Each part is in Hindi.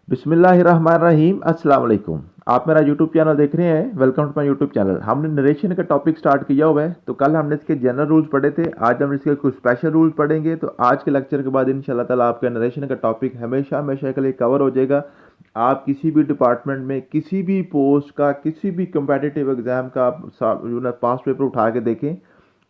बिस्मिल्लाहिर्रहमानिर्रहीम अस्सलाम वालेकुम। आप मेरा यूट्यूब चैनल देख रहे हैं। Welcome to my YouTube channel. हमने नरेशन का टॉपिक स्टार्ट किया हुआ है। तो कल हमने इसके जनरल रूल्स पढ़े थे, आज हम इसके कुछ स्पेशल रूल्स पढ़ेंगे। तो आज के लेक्चर के बाद इंशाल्लाह ताला आपका नरेशन का टॉपिक हमेशा हमेशा के लिए कवर हो जाएगा। आप किसी भी डिपार्टमेंट में किसी भी पोस्ट का किसी भी कम्पिटिटिव एग्जाम का आप पास पेपर उठा के देखें,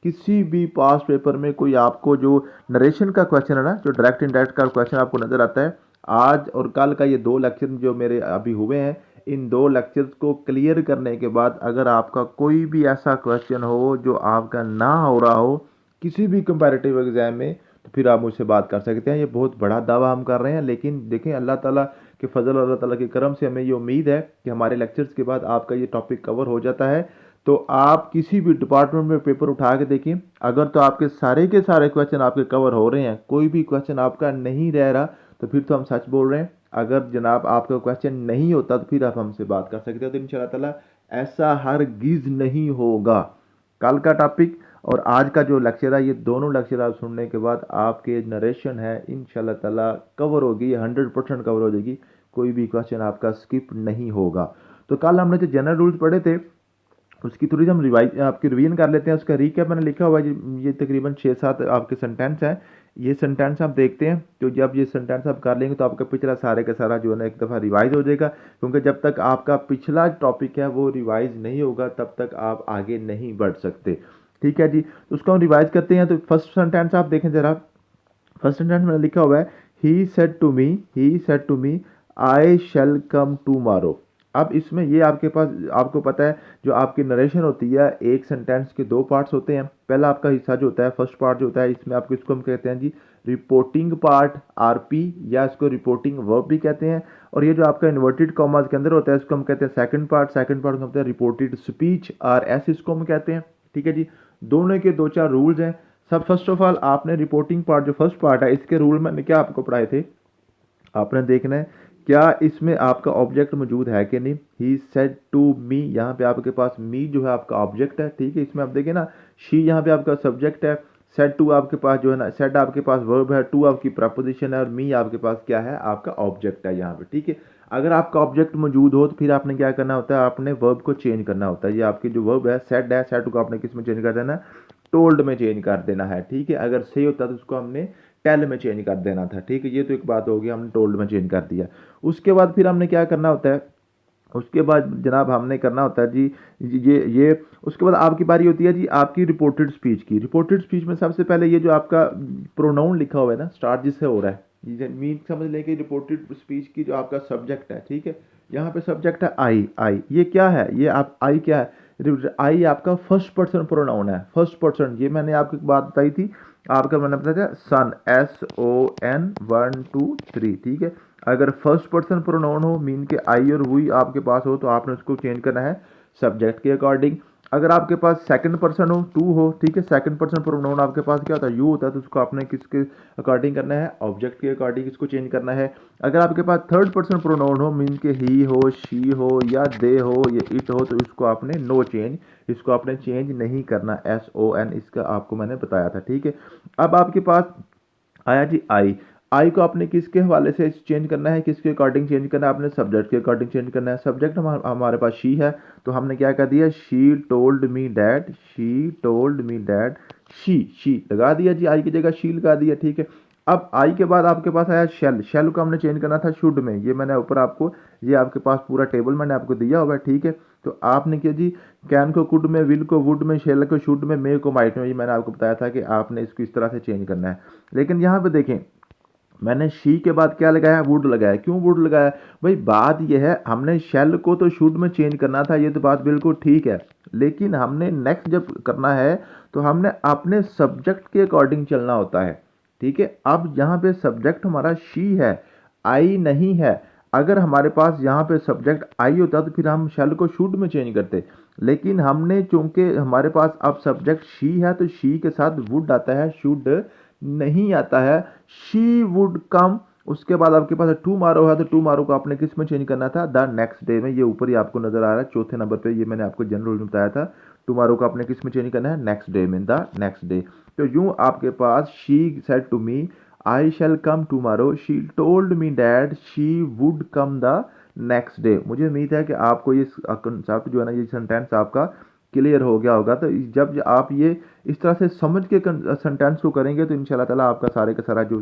किसी भी पास पेपर में कोई आपको जो नरेशन का क्वेश्चन है ना, जो डायरेक्ट इनडायरेक्ट का क्वेश्चन आपको नजर आता है, आज और कल का ये दो लेक्चर जो मेरे अभी हुए हैं, इन दो लेक्चर्स को क्लियर करने के बाद अगर आपका कोई भी ऐसा क्वेश्चन हो जो आपका ना हो रहा हो किसी भी कंपैरेटिव एग्जाम में, तो फिर आप मुझसे बात कर सकते हैं। ये बहुत बड़ा दावा हम कर रहे हैं, लेकिन देखें अल्लाह ताला के फजल और अल्लाह ताला के करम से हमें ये उम्मीद है कि हमारे लेक्चर्स के बाद आपका ये टॉपिक कवर हो जाता है। तो आप किसी भी डिपार्टमेंट में पेपर उठा के देखिए, अगर तो आपके सारे के सारे क्वेश्चन आपके कवर हो रहे हैं, कोई भी क्वेश्चन आपका नहीं रह रहा, तो फिर तो हम सच बोल रहे हैं। अगर जनाब आपका क्वेश्चन नहीं होता तो फिर आप हमसे बात कर सकते हो। तो इंशाल्लाह ताला ऐसा हरगिज नहीं होगा। कल का टॉपिक और आज का जो लेक्चर है, ये दोनों लेक्चर आप सुनने के बाद आपके नरेशन है इंशाल्लाह ताला कवर होगी, 100% कवर हो जाएगी। कोई भी क्वेश्चन आपका स्किप नहीं होगा। तो कल हमने जो जनरल रूल्स पढ़े थे उसकी थोड़ी हम रिवाइज आपकी रिवीजन कर लेते हैं। उसका रीकैप मैंने लिखा हुआ है, ये तकरीबन 6-7 आपके सेंटेंस हैं। ये सेंटेंस आप देखते हैं, तो जब ये सेंटेंस आप कर लेंगे तो आपका पिछला सारे का सारा जो है ना एक दफ़ा रिवाइज हो जाएगा। क्योंकि जब तक आपका पिछला टॉपिक है वो रिवाइज नहीं होगा तब तक आप आगे नहीं बढ़ सकते। ठीक है जी, तो उसको हम रिवाइज करते हैं। तो फर्स्ट सेंटेंस आप देखें ज़रा। फर्स्ट सेंटेंस मैंने लिखा हुआ है, he said to me I shall come tomorrow. अब इसमें ये आपके पास आपको पता है जो आपकी नरेशन होती है, एक सेंटेंस के दो पार्ट्स होते हैं। पहला आपका हिस्सा जो होता है, फर्स्ट पार्ट जो होता है, इसमें आपको इसको हम कहते हैं जी रिपोर्टिंग पार्ट, आरपी, या इसको रिपोर्टिंग वर्ब भी कहते हैं। और ये जो आपका इन्वर्टेड कॉमास के अंदर होता है इसको हम कहते हैं सेकंड पार्ट को हम कहते हैं रिपोर्टेड स्पीच, आर एस इसको हम कहते हैं। ठीक है जी, दोनों के दो चार रूल्स हैं। सब फर्स्ट ऑफ ऑल आपने रिपोर्टिंग पार्ट जो फर्स्ट पार्ट है इसके रूल मैंने क्या आपको पढ़ाए थे, आपने देखना है क्या इसमें आपका ऑब्जेक्ट मौजूद है कि नहीं। ही सेड टू मी, यहाँ पे आपके पास मी जो है आपका ऑब्जेक्ट है। ठीक है, इसमें आप देखें ना, शी यहाँ पे आपका सब्जेक्ट है, सेड टू आपके पास जो है ना, सेड आपके पास वर्ब है, टू आपकी प्रपोजिशन है, और मी आपके पास क्या है, आपका ऑब्जेक्ट है यहाँ पे। ठीक है, अगर आपका ऑब्जेक्ट मौजूद हो तो फिर आपने क्या करना होता है, आपने वर्ब को चेंज करना होता है। ये आपकी जो वर्ब है सेड को आपने किस में चेंज कर देना है, टोल्ड में चेंज कर देना है। ठीक है, अगर सही होता तो उसको हमने टेल में चेंज कर देना था। ठीक है, ये तो एक बात होगी, हमने टोल्ड में चेंज कर दिया। उसके बाद फिर हमने क्या करना होता है, उसके बाद जनाब हमने करना होता है जी ये उसके बाद आपकी बारी होती है जी आपकी रिपोर्टेड स्पीच की। रिपोर्टेड स्पीच में सबसे पहले ये जो आपका प्रोनाउन लिखा हुआ है ना, स्टार्ट जिससे हो रहा है, ये मीन समझ लें कि रिपोर्टेड स्पीच की जो आपका सब्जेक्ट है। ठीक है, यहाँ पे सब्जेक्ट है आई। ये क्या है, ये आप आई क्या है, आई आपका फर्स्ट पर्सन प्रोनाउन है। फर्स्ट पर्सन, ये मैंने आपको एक बात बताई थी, आपका मैंने बताया था सन, SON 1 2 3। ठीक है, अगर फर्स्ट पर्सन प्रोनाउन हो मीन के आई और हुई आपके पास हो तो आपने उसको चेंज करना है सब्जेक्ट के अकॉर्डिंग। अगर आपके पास सेकंड पर्सन हो, टू हो, ठीक है, सेकंड पर्सन प्रोनाउन आपके पास क्या होता है, यू होता है, तो उसको आपने किसके अकॉर्डिंग करना है, ऑब्जेक्ट के अकॉर्डिंग इसको चेंज करना है। अगर आपके पास थर्ड पर्सन प्रोनाउन हो मीन के ही हो, शी हो, या दे हो, या इट हो, तो इसको आपने नो चेंज, इसको आपने चेंज नहीं करना, SON इसका आपको मैंने बताया था। ठीक है, अब आपके पास आया जी आई को आपने किसके हवाले से चेंज करना है, किसके अकॉर्डिंग चेंज करना है, आपने सब्जेक्ट के अकॉर्डिंग चेंज करना है। सब्जेक्ट हमारे पास शी है, तो हमने क्या कर दिया, she told me that, she लगा दिया जी, आई की जगह शी लगा दिया। ठीक है, अब आई के बाद आपके पास आया शेल को हमने चेंज करना था शुड में। ये मैंने ऊपर आपको, ये आपके पास पूरा टेबल मैंने आपको दिया हुआ है। ठीक है, तो आपने क्या जी, कैन को कुड में, विल को वुड में, शेल को शुड में, मे को माइट में, ये मैंने आपको बताया था कि आपने इसको इस तरह से चेंज करना है। लेकिन यहाँ पे देखें, मैंने शी के बाद क्या लगाया, वुड लगाया। क्यों वुड लगाया भाई, बात यह है हमने शेल को तो शुड में चेंज करना था, ये तो बात बिल्कुल ठीक है, लेकिन हमने नेक्स्ट जब करना है तो हमने अपने सब्जेक्ट के अकॉर्डिंग चलना होता है। ठीक है, अब यहाँ पे सब्जेक्ट हमारा शी है, आई नहीं है। अगर हमारे पास यहाँ पे सब्जेक्ट आई होता तो फिर हम शेल को शुड में चेंज करते, लेकिन हमने चूंकि हमारे पास अब सब्जेक्ट शी है तो शी के साथ वुड आता है, शुड नहीं आता है। शी वुड कम, उसके बाद आपके पास टू मारो है, तो टू मारो को आपने किस में चेंज करना था, द नेक्स्ट डे में। ये ऊपर ही आपको नजर आ रहा है चौथे नंबर पे, ये मैंने आपको जनरल रूल में बताया था। टुमारो को आपने किस में चेंज करना है, नेक्स्ट डे में, द नेक्स्ट डे। तो यूं आपके पास she said to me I shall come tomorrow, she told me that she would come the next day. मुझे उम्मीद है कि आपको ये कंसेप्ट जो है ना, ये सेंटेंस आपका क्लियर हो गया होगा। तो जब आप ये इस तरह से समझ के सेंटेंस को करेंगे तो इंशाल्लाह ताला आपका सारे का सारा जो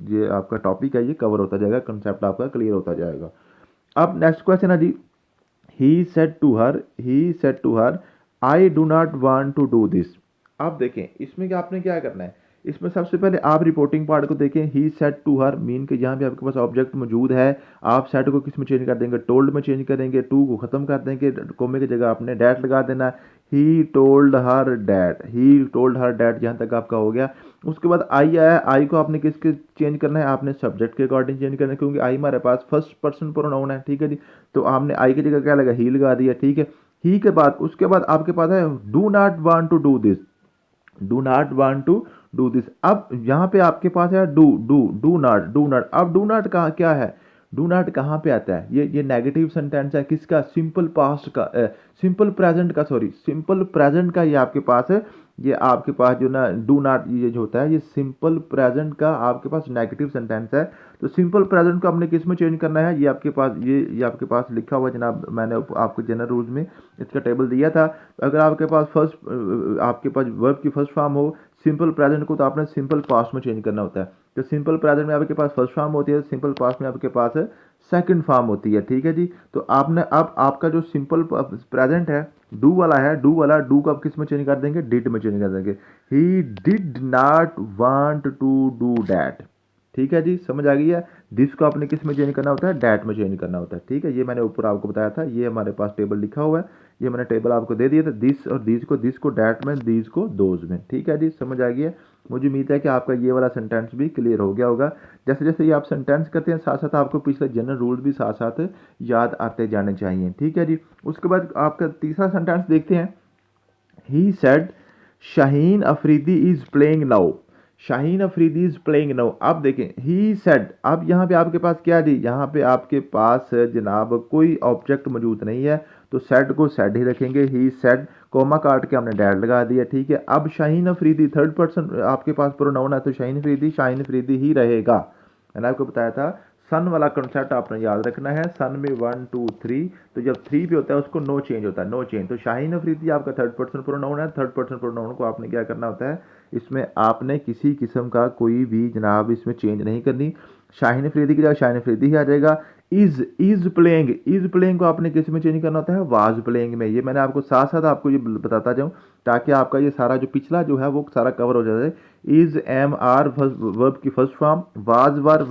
ये आपका टॉपिक है ये कवर होता जाएगा, कंसेप्ट आपका क्लियर होता जाएगा। अब नेक्स्ट क्वेश्चन है जी, he said to her I do not want to do this. अब देखें इसमें क्या आपने क्या करना है, इसमें सबसे पहले आप रिपोर्टिंग पार्ट को देखें। He said to her mean के यहाँ पे आपके पास ऑब्जेक्ट मौजूद है, आप सेड को किस में चेंज कर देंगे, टोल्ड में चेंज करेंगे, टू को खत्म कर देंगे, कोमे की जगह आपने डैट लगा देना। He told her that, he told her that यहाँ तक आपका हो गया। उसके बाद आई आया, आई को आपने किसके चेंज करना है, आपने सब्जेक्ट के अकॉर्डिंग चेंज करना है, क्योंकि आई हमारे पास फर्स्ट पर्सन प्रोनाउन है, ठीक है जी। तो आपने आई की जगह क्या लगा, ही लगा दिया, ठीक है। ही के बाद उसके बाद आपके पास है do not want to do this, do not want to do this. अब यहाँ पे आपके पास है डू नॉट। अब डू नॉट का क्या है, डू नॉट कहाँ पे आता है, ये नेगेटिव सेंटेंस है किसका, सिंपल पास्ट का, सिंपल प्रेजेंट का, सॉरी सिंपल प्रेजेंट का ये आपके पास है। ये आपके पास जो ना डू नॉट ये जो होता है ये सिंपल प्रेजेंट का आपके पास नेगेटिव सेंटेंस है। तो सिंपल प्रेजेंट को आपने किस में चेंज करना है, ये आपके पास ये आपके पास लिखा हुआ जनाब, मैंने आपको जनरल रूल्स में इसका टेबल दिया था। अगर आपके पास आपके पास वर्ब की फर्स्ट फॉर्म हो सिंपल प्रेजेंट को, तो आपने सिंपल पास्ट में चेंज करना होता है। तो सिंपल प्रेजेंट में आपके पास फर्स्ट फॉर्म होती है, सिंपल पास्ट में आपके पास सेकंड फॉर्म होती है, ठीक है जी। तो आपने अब आपका जो सिंपल प्रेजेंट है डू वाला है, डू को आप किस में चेंज कर देंगे, डिड में चेंज कर देंगे। He did not want to do that, ठीक है जी, समझ आ गई है। दिस को आपने किस में चेंज करना होता है, डैट में चेंज करना होता है, ठीक है। ये मैंने ऊपर आपको बताया था, ये हमारे पास टेबल लिखा हुआ है, ये मैंने टेबल आपको दे दिया था। दिस और दिस को डैट में, दिस को दोज में, ठीक है जी, समझ आ गई है। मुझे उम्मीद है कि आपका ये वाला सेंटेंस भी क्लियर हो गया होगा। जैसे जैसे ये आप सेंटेंस करते हैं साथ साथ आपको पिछले जनरल रूल भी साथ साथ याद आते जाने चाहिए, ठीक है जी। उसके बाद आपका तीसरा सेंटेंस देखते हैं। He said Shaheen Afridi is playing now, Shaheen Afridi is playing now. अब देखें ही सेड, अब यहाँ पे आपके पास क्या जी, यहाँ पे आपके पास जनाब कोई ऑब्जेक्ट मौजूद नहीं है, तो सेड को सेड ही रखेंगे। ही सेड कोमा काट के हमने डैड लगा दिया, ठीक है। अब शाहीन अफरीदी थर्ड पर्सन आपके पास प्रोनाउन है, तो शाहीन अफरीदी ही रहेगा। मैंने आपको बताया था सन वाला कंसेप्ट आपने याद रखना है। सन में 1 2 3, तो जब 3 पे होता है उसको नो चेंज होता है, नो चेंज। तो शाहीन अफरीदी आपका थर्ड पर्सन प्रोनाउन है, थर्ड पर्सन प्रोनाउन को आपने क्या करना होता है, इसमें आपने किसी किस्म का कोई भी जनाब इसमें चेंज नहीं करनी। शाहीन अफरीदी की जगह शाहीन अफरीदी ही आ जाएगा। इज प्लेइंग को आपने किस में चेंज करना होता है, वाज प्लेइंग में। ये मैंने आपको साथ साथ आपको ये बताता जाऊँ ताकि आपका ये सारा जो पिछला जो है वो सारा कवर हो जाए। इज एम आर वर्ब की first form, was were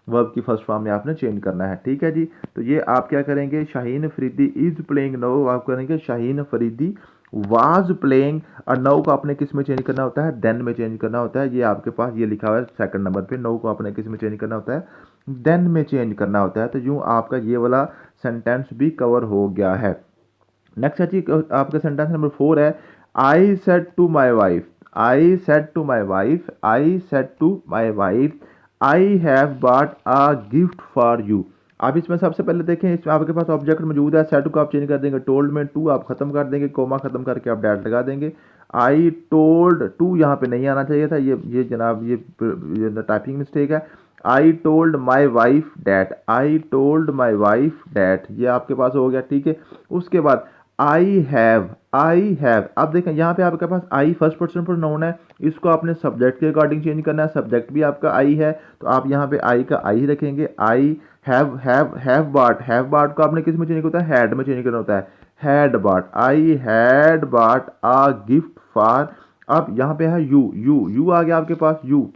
verb की फर्स्ट फॉर्म में आपने चेंज करना है, ठीक है जी। तो ये आप क्या करेंगे, Shaheen Afridi is playing now आप करेंगे शाहीन अफरीदी वाज प्लेइंग, और नौ को आपने किस में चेंज करना होता है, देन में चेंज करना होता है। ये आपके पास ये लिखा हुआ है सेकंड नंबर पे, नौ को आपने किस में चेंज करना होता है, देन में चेंज करना होता है। तो यूँ आपका ये वाला सेंटेंस भी कवर हो गया है। नेक्स्ट है जी आपका सेंटेंस नंबर 4 है। I said to my wife, I said to my wife, I said to my wife I have bought a gift for you. आप इसमें सबसे पहले देखें, इसमें आपके पास ऑब्जेक्ट मौजूद है, सेड को आप चेंज कर देंगे टोल्ड में, टू आप खत्म कर देंगे, कोमा खत्म करके आप डैट लगा देंगे। आई टोल्ड, टू यहाँ पे नहीं आना चाहिए था, ये जनाब ये टाइपिंग मिस्टेक है। I told my wife that, I told my wife that, ये आपके पास हो गया, ठीक है। उसके बाद आई हैव, अब देखें यहाँ पे आपके पास आई फर्स्ट पर्सन प्रोनाउन है, इसको आपने सब्जेक्ट के अकॉर्डिंग चेंज करना है। सब्जेक्ट भी आपका आई है, तो आप यहाँ पे आई का आई रखेंगे। आई हैव बाट को आपने किस में चेंज होता है, हैड में चेंज करना होता है। हैड बाट, आई हैड बाट आ गिफ्ट फॉर। अब यहाँ पे है यू आ गया आपके पास यू,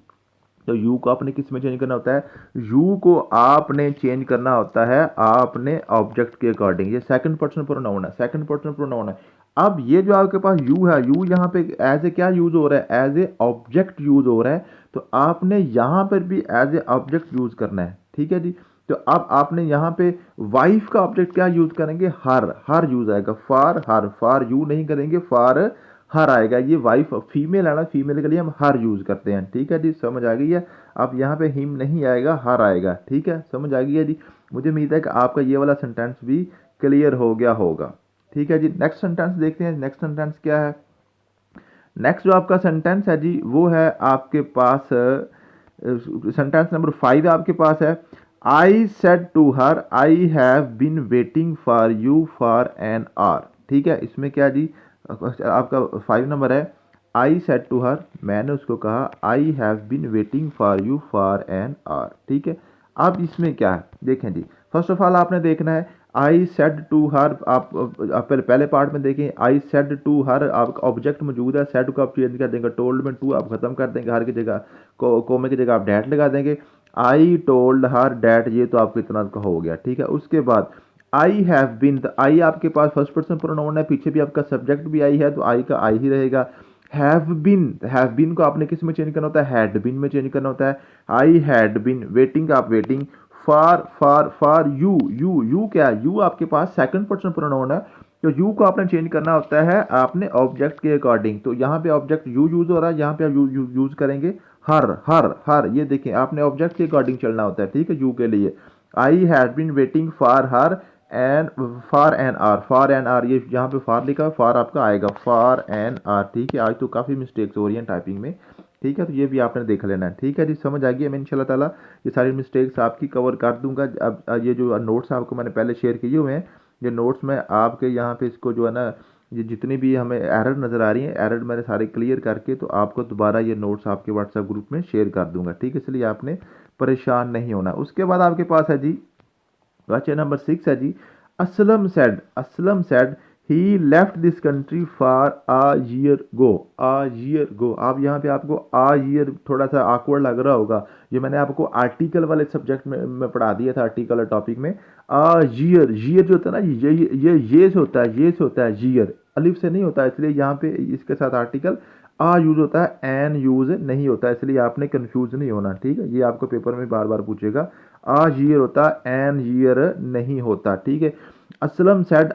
तो यू को आपने किस में चेंज करना होता है, यू को आपने चेंज करना होता है आपने ऑब्जेक्ट के अकॉर्डिंग। ये सेकंड पर्सन प्रोनाउन है, सेकंड पर्सन प्रोनाउन है। अब ये जो आपके पास यू है, यू यहाँ पे एज ए क्या यूज हो रहा है, एज ए ऑब्जेक्ट यूज हो रहा है, तो आपने यहाँ पर भी एज ए ऑब्जेक्ट यूज करना है, ठीक है जी। तो अब आपने यहाँ पे वाइफ का ऑब्जेक्ट क्या यूज करेंगे, हर यूज आएगा। फॉर यू नहीं करेंगे, फॉर हर आएगा। ये वाइफ फीमेल है ना, फीमेल के लिए हम हर यूज करते हैं, ठीक है जी, समझ आ गई है। अब यहाँ पे हिम नहीं आएगा, हर आएगा, ठीक है, समझ आ गई है जी। मुझे उम्मीद है कि आपका ये वाला सेंटेंस भी क्लियर हो गया होगा, ठीक है जी। नेक्स्ट सेंटेंस देखते हैं, नेक्स्ट सेंटेंस क्या है। नेक्स्ट जो आपका सेंटेंस है जी वो है आपके पास सेंटेंस नंबर 5 आपके पास है, I said to her I have been waiting for you for an hour. ठीक है, इसमें क्या जी, आपका 5 नंबर है, आई सेड टू हर, मैंने उसको कहा, I have been waiting for you for an hour. ठीक है, अब इसमें क्या है देखें जी, फर्स्ट ऑफ ऑल आपने देखना है आई सेड टू हर, आप पहले पार्ट में देखें, आई सेड टू हर, आपका ऑब्जेक्ट मौजूद है, सेड को आप चेंज कर देंगे, टोल्ड में टू आप खत्म कर देंगे, हर की जगह कोमे की जगह आप डैट लगा देंगे, आई टोल्ड हर डैट, ये तो आपको इतना का हो गया। ठीक है, उसके बाद आई हैव बीन, आई आपके पास फर्स्ट पर्सन प्रोनाउन है, पीछे भी आपका सब्जेक्ट भी आई है, तो आई का आई ही रहेगा। हैव बीन को आपने किस में चेंज करना होता है, हैड बीन में चेंज करना होता है। आई हैड बीन वेटिंग, आप वेटिंग, फॉर यू क्या है, यू आपके पास सेकंड पर्सन प्रोनाउन है, तो यू को आपने चेंज करना होता है आपने ऑब्जेक्ट के अकॉर्डिंग, तो यहाँ पे ऑब्जेक्ट यू यूज हो रहा है, यहाँ पे आप यूज करेंगे हर, ये देखें आपने ऑब्जेक्ट के अकॉर्डिंग चलना होता है। ठीक है, यू के लिए I had been waiting for her and for an hour, ये यहाँ पे फॉर लिखा है, फॉर आपका आएगा फॉर एन आर। ठीक है, आज तो काफ़ी मिस्टेक्स हो रही हैं टाइपिंग में। ठीक है, तो ये भी आपने देख लेना है। ठीक है जी, समझ आ गई, मैं इंशाल्लाह ताला ये सारी मिस्टेक्स आपकी कवर कर दूंगा। अब ये जो नोट्स आपको मैंने पहले शेयर किए हुए हैं, ये नोट्स में आपके यहाँ पे इसको जो है ना, ये जितनी भी हमें एरर नज़र आ रही हैं, एरर मैंने सारे क्लियर करके तो आपको दोबारा ये नोट्स आपके व्हाट्सएप ग्रुप में शेयर कर दूंगा। ठीक है, इसलिए आपने परेशान नहीं होना। उसके बाद आपके पास है जी क्वेश्चन नंबर 6 है जी, Aslam said he left this country for a year ago. आप यहाँ पे आपको अ ईयर थोड़ा सा awkward लग रहा होगा, ये मैंने आपको आर्टिकल वाले सब्जेक्ट में पढ़ा दिया था, आर्टिकल और टॉपिक में। अ ईयर जो होता है ना, ये से होता है, ये से होता है, ईयर अलिफ से नहीं होता है, इसलिए यहाँ पे इसके साथ आर्टिकल आ यूज होता है, एन यूज नहीं होता है, इसलिए आपने कंफ्यूज नहीं होना। ठीक है, ये आपको पेपर में बार बार पूछेगा, आ ईयर होता है, एन ईयर नहीं होता। ठीक है, असलम सेड,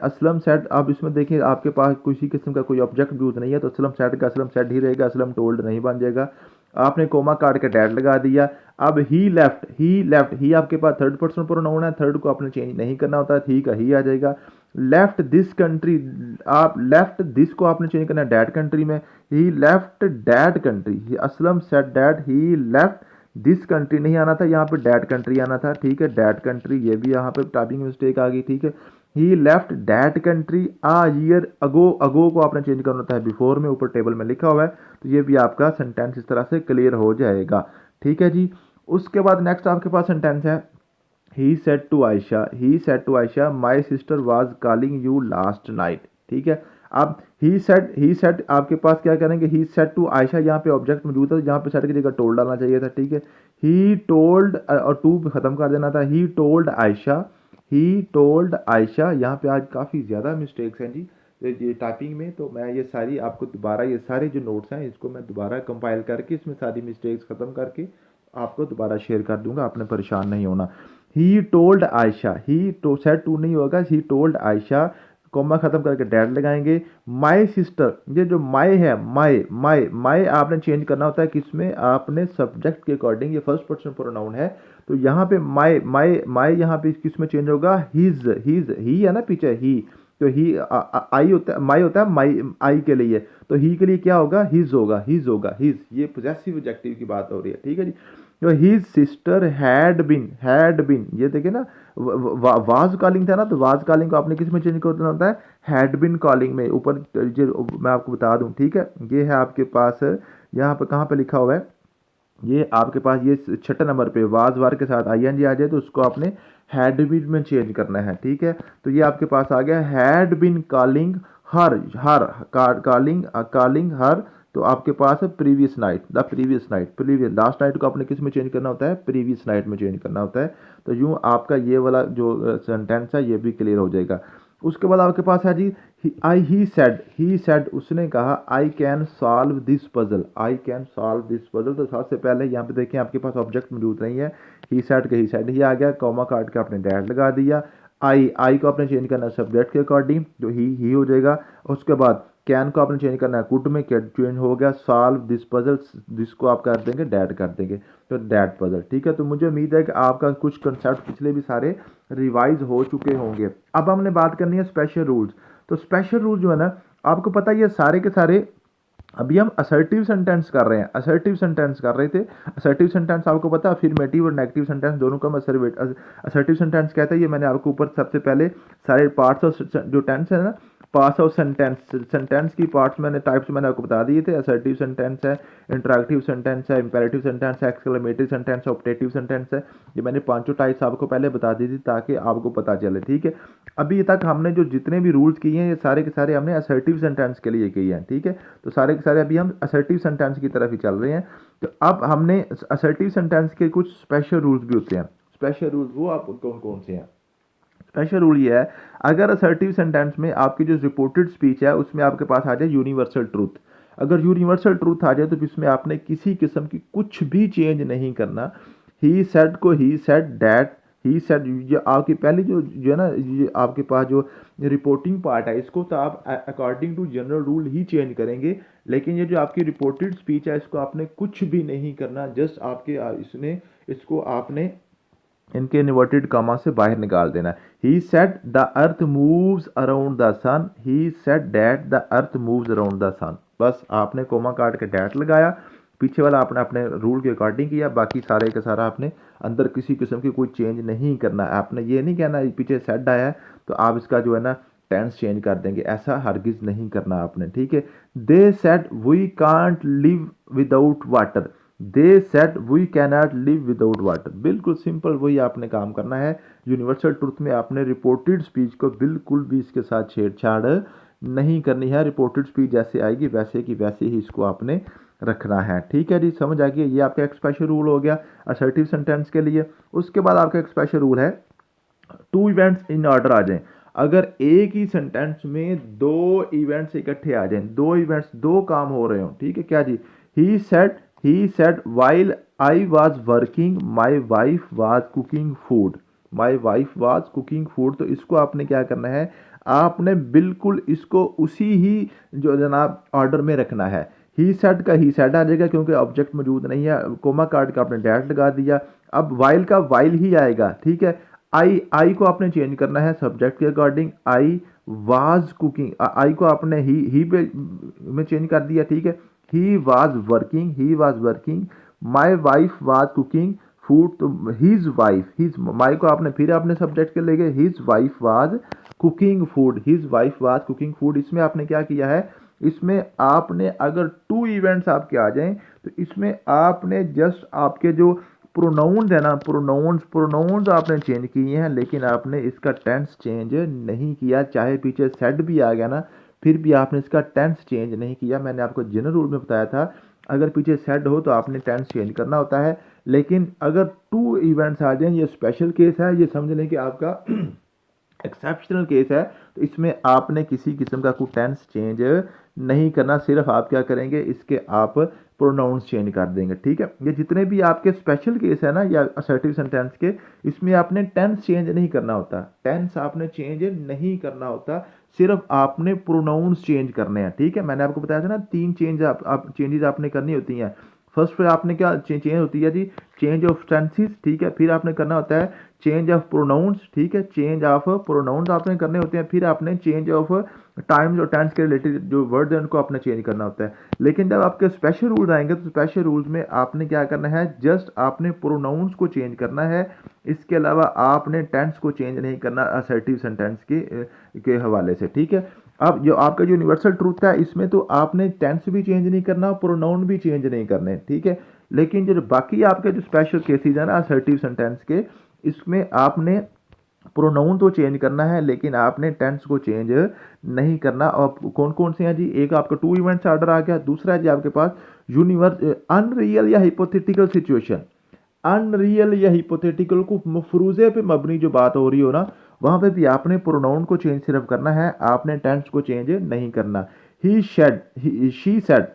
आप इसमें देखिए आपके पास किसी किस्म का कोई ऑब्जेक्ट यूज नहीं है, तो असलम सेड का असलम सेड ही रहेगा, असलम टोल्ड नहीं बन जाएगा। आपने कोमा काट के डैड लगा दिया। अब ही लेफ्ट, ही आपके पास थर्ड पर्सन प्रोनाउन है, थर्ड को आपने चेंज नहीं करना होता, ही का ही आ जाएगा। लेफ्ट दिस कंट्री, आप लेफ्ट दिस को आपने चेंज करना है डैट कंट्री में, he left that country, Aslam said that he left this country नहीं आना था, यहाँ पे डैट कंट्री आना था। ठीक है, डैट कंट्री, ये भी यहाँ पे टाइपिंग मिस्टेक आ गई। ठीक है, he left that country a year ago को आपने चेंज करना होता है बिफोर में, ऊपर टेबल में लिखा हुआ है, तो ये भी आपका सेंटेंस इस तरह से क्लियर हो जाएगा। ठीक है जी, उसके बाद नेक्स्ट आपके पास सेंटेंस है, he said to Ayesha my sister was calling you last night. ठीक है, अब ही सेड आपके पास क्या करेंगे, ही सेड टू आयशा, यहाँ पे ऑब्जेक्ट मौजूद है, यहाँ पे सेड की जगह टोल्ड डालना चाहिए था। ठीक है, ही टोल्ड और टू पे खत्म कर देना था, ही टोल्ड आयशा। यहाँ पे आज काफ़ी ज़्यादा मिस्टेक्स हैं जी ये टाइपिंग में, तो मैं ये सारी आपको दोबारा, ये सारे जो नोट्स हैं इसको मैं दोबारा कंपाइल करके इसमें सारी मिस्टेक्स ख़त्म करके आपको दोबारा शेयर कर दूंगा, आपने परेशान नहीं होना। ही टोल्ड आयशा, ही तो सेड टू नहीं होगा, ही टोल्ड आयशा, कॉमा खत्म करके डैड लगाएंगे। माई सिस्टर, ये जो माई है, माई आपने चेंज करना होता है किसमें, आपने सब्जेक्ट के अकॉर्डिंग, ये फर्स्ट पर्सन प्रोनाउन है, तो यहाँ पे माई यहाँ पे किसमें चेंज होगा, हिज ही है ना पीछे, ही तो ही आई होता है, माई होता है माई आई के लिए, तो ही के लिए क्या होगा, हिज होगा, ये पोजेसिव एडजेक्टिव की बात हो रही है। ठीक है जी, तो हिज सिस्टर हैड बिन, ये देखिए ना, वाज कॉलिंग था ना, तो वाज कॉलिंग को आपने किस में चेंज करना होता है, हैड बिन कॉलिंग में, ऊपर जो मैं आपको बता दूं। ठीक है, ये है आपके पास, यहाँ पे कहाँ पे लिखा हुआ है, ये आपके पास ये 6 नंबर पे वाज वार के साथ आईएनजी आ जाए तो उसको आपने हैड बिन में चेंज करना है। ठीक है, तो ये आपके पास आ गया, had been calling her calling her, तो आपके पास है प्रीवियस नाइट, लास्ट नाइट को आपने किस में चेंज करना होता है, प्रीवियस नाइट में चेंज करना होता है। तो यूँ आपका ये वाला जो सेंटेंस है ये भी क्लियर हो जाएगा। उसके बाद आपके पास है जी, ही सेड, उसने कहा, I can solve this puzzle, तो सबसे पहले यहाँ पे देखें आपके पास ऑब्जेक्ट मौजूद नहीं है, ही सेड ही आ गया, कॉमा काट के आपने डैड लगा दिया। आई को आपने चेंज करना है सब्जेक्ट के अकॉर्डिंग, जो ही हो जाएगा। उसके बाद कैन को आपने चेंज करना है कुड में, कैट चेंज हो गया, सॉल्व दिस पजल, दिस को आप कर देंगे डैड कर देंगे, तो डैड पजल। ठीक है, तो मुझे उम्मीद है कि आपका कुछ कंसेप्ट पिछले भी सारे रिवाइज हो चुके होंगे। अब हमने बात करनी है स्पेशल रूल्स। तो स्पेशल रूल जो है ना, आपको पता है ये सारे के सारे अभी हम असर्टिव सेंटेंस कर रहे हैं, असर्टिव सेंटेंस कर रहे थे। असर्टिव सेंटेंस आपको पता है अफर्मेटिव और नेगेटिव सेंटेंस दोनों का हम असर्टिव सेंटेंस कहते हैं। ये मैंने आपको ऊपर सबसे पहले सारे पार्ट्स ऑफ जो टेंस है ना, पार्ट्स ऑफ सेंटेंस, सेंटेंस की पार्ट्स मैंने टाइप्स मैंने आपको बता दिए थे। असर्टिव सेंटेंस है, इंटरैक्टिव सेंटेंस है, इंपेरेटिव सेंटेंस है, एक्सक्लेमेटरी सेंटेंस है, ऑप्टेटिव सेंटेंस है। ये मैंने पांचों टाइप्स आपको पहले बता दी थी ताकि आपको पता चले, ठीक है। अभी तक हमने जो जितने भी रूल्स किए हैं ये सारे के सारे हमने असर्टिव सेंटेंस के लिए किए हैं, ठीक है। तो सारे के सारे अभी हम असर्टिव सेंटेंस की तरफ ही चल रहे हैं। तो अब हमने असर्टिव सेंटेंस के कुछ स्पेशल रूल्स भी होते हैं। स्पेशल रूल्स वो आप कौन कौन से हैं? स्पेशल रूल ये है, अगर असर्टिव सेंटेंस में आपकी जो रिपोर्टेड स्पीच है उसमें आपके पास आ जाए यूनिवर्सल ट्रूथ। अगर यूनिवर्सल ट्रूथ आ जाए तो इसमें आपने किसी किस्म की कुछ भी चेंज नहीं करना। ही सेड को ही सेड, डैट ही सेड, ये आपकी पहली जो है ना, ये आपके पास जो रिपोर्टिंग पार्ट है इसको तो आप अकॉर्डिंग टू जनरल रूल ही चेंज करेंगे। लेकिन ये जो आपकी रिपोर्टेड स्पीच है इसको आपने कुछ भी नहीं करना, जस्ट आपके इसको आपने इनके इन्वर्टेड कामा से बाहर निकाल देना। He said the earth moves around the sun, he said that the earth moves around the sun. बस आपने कोमा काट के डैट लगाया, पीछे वाला आपने अपने रूल के अकॉर्डिंग किया, बाकी सारे का सारा आपने अंदर किसी किस्म की कोई चेंज नहीं करना। आपने ये नहीं कहना पीछे सेड आया है तो आप इसका जो है ना टेंस चेंज कर देंगे, ऐसा हरगिज नहीं करना आपने, ठीक है। They said we can't live without water, they said we cannot live without water. बिल्कुल सिंपल वही आपने काम करना है। यूनिवर्सल ट्रूथ में आपने रिपोर्टेड स्पीच को बिल्कुल भी इसके साथ छेड़छाड़ नहीं करनी है। रिपोर्टेड स्पीच जैसे आएगी वैसे की वैसे ही इसको आपने रखना है, ठीक है जी। समझ आ गया, ये आपका एक स्पेशल रूल हो गया असर्टिव सेंटेंस के लिए। उसके बाद आपका एक स्पेशल रूल है, टू इवेंट्स इन ऑर्डर आ जाएं। अगर एक ही सेंटेंस में दो इवेंट्स इकट्ठे आ जाएं, दो इवेंट्स, दो काम हो रहे हो, ठीक है। क्या जी? He said while I was working my wife was cooking food, my wife was cooking food. तो इसको आपने क्या करना है, आपने बिल्कुल इसको उसी ही जो जनाब ऑर्डर में रखना है। ही सेड का ही सेड आ जाएगा क्योंकि ऑब्जेक्ट मौजूद नहीं है, कोमा कार्ड का आपने डैट लगा दिया। अब वाइल का वाइल ही आएगा, ठीक है। आई को आपने चेंज करना है सब्जेक्ट के अकॉर्डिंग, आई वाज कुकिंग, आई को आपने ही पे में चेंज कर दिया, ठीक है। He was working, he was working, my wife was cooking food, तो हिज वाइफ, हिज माई को आपने फिर अपने सब्जेक्ट के ले गए, his wife was cooking food, his wife was cooking food. इसमें आपने क्या किया है, इसमें आपने अगर टू इवेंट्स आपके आ जाएं तो इसमें आपने जस्ट आपके जो प्रोनाउंस है ना, प्रोनाउंस आपने चेंज किए हैं, लेकिन आपने इसका टेंस चेंज नहीं किया। चाहे पीछे सेड भी आ गया ना, फिर भी आपने इसका टेंस चेंज नहीं किया। मैंने आपको जनरल रूल में बताया था अगर पीछे सेड हो तो आपने टेंस चेंज करना होता है। लेकिन अगर टू इवेंट्स आ जाएं, ये स्पेशल केस है, ये समझ लें कि आपका एक्सेप्शनल केस है, तो इसमें आपने किसी किस्म का कोई टेंस चेंज नहीं करना। सिर्फ आप क्या करेंगे, इसके आप प्रोनाउंस चेंज कर देंगे, ठीक है। ये जितने भी आपके स्पेशल केस है ना या असर्टिव सेंटेंस के, इसमें आपने टेंस चेंज नहीं करना होता, टेंस आपने चेंज नहीं करना होता, सिर्फ आपने प्रोनाउंस चेंज करने हैं, ठीक है। मैंने आपको बताया था ना तीन चेंज चेंजेस आपने करनी होती हैं। फर्स्ट पे आपने क्या चेंज होती है जी, चेंज ऑफ टेंसेस, ठीक है। फिर आपने करना होता है चेंज ऑफ प्रोनाउंस, ठीक है। चेंज ऑफ प्रोनाउंस आपने करने होते हैं। फिर आपने चेंज ऑफ टाइम्स और टेंस के रिलेटेड जो वर्ड है उनको आपने चेंज करना होता है। लेकिन जब आपके स्पेशल रूल्स आएंगे तो स्पेशल रूल्स में आपने क्या करना है, जस्ट आपने प्रोनाउंस को चेंज करना है। इसके अलावा आपने टेंस को चेंज नहीं करना असर्टिव सेंटेंस के हवाले से, ठीक है। अब जो आपका जो यूनिवर्सल ट्रूथ है इसमें तो आपने टेंस भी चेंज नहीं करना, प्रोनाउन भी चेंज नहीं करने, ठीक है। लेकिन जो बाकी आपके जो स्पेशल केसेस है ना असर्टिव सेंटेंस के, इसमें आपने प्रोनाउन तो चेंज करना है लेकिन आपने टेंस को चेंज नहीं करना। और कौन कौन से हैं जी, एक आपका टू इवेंट्स ऑर्डर आ गया, दूसरा है जी आपके पास अनरियल या हिपोथेटिकल सिचुएशन। अनरियल या हिपोथेटिकल को मफरूजे पे मबनी जो बात हो रही हो ना, वहां पे भी आपने प्रोनाउन को चेंज सिर्फ करना है, आपने टेंस को चेंज नहीं करना। He said, she said,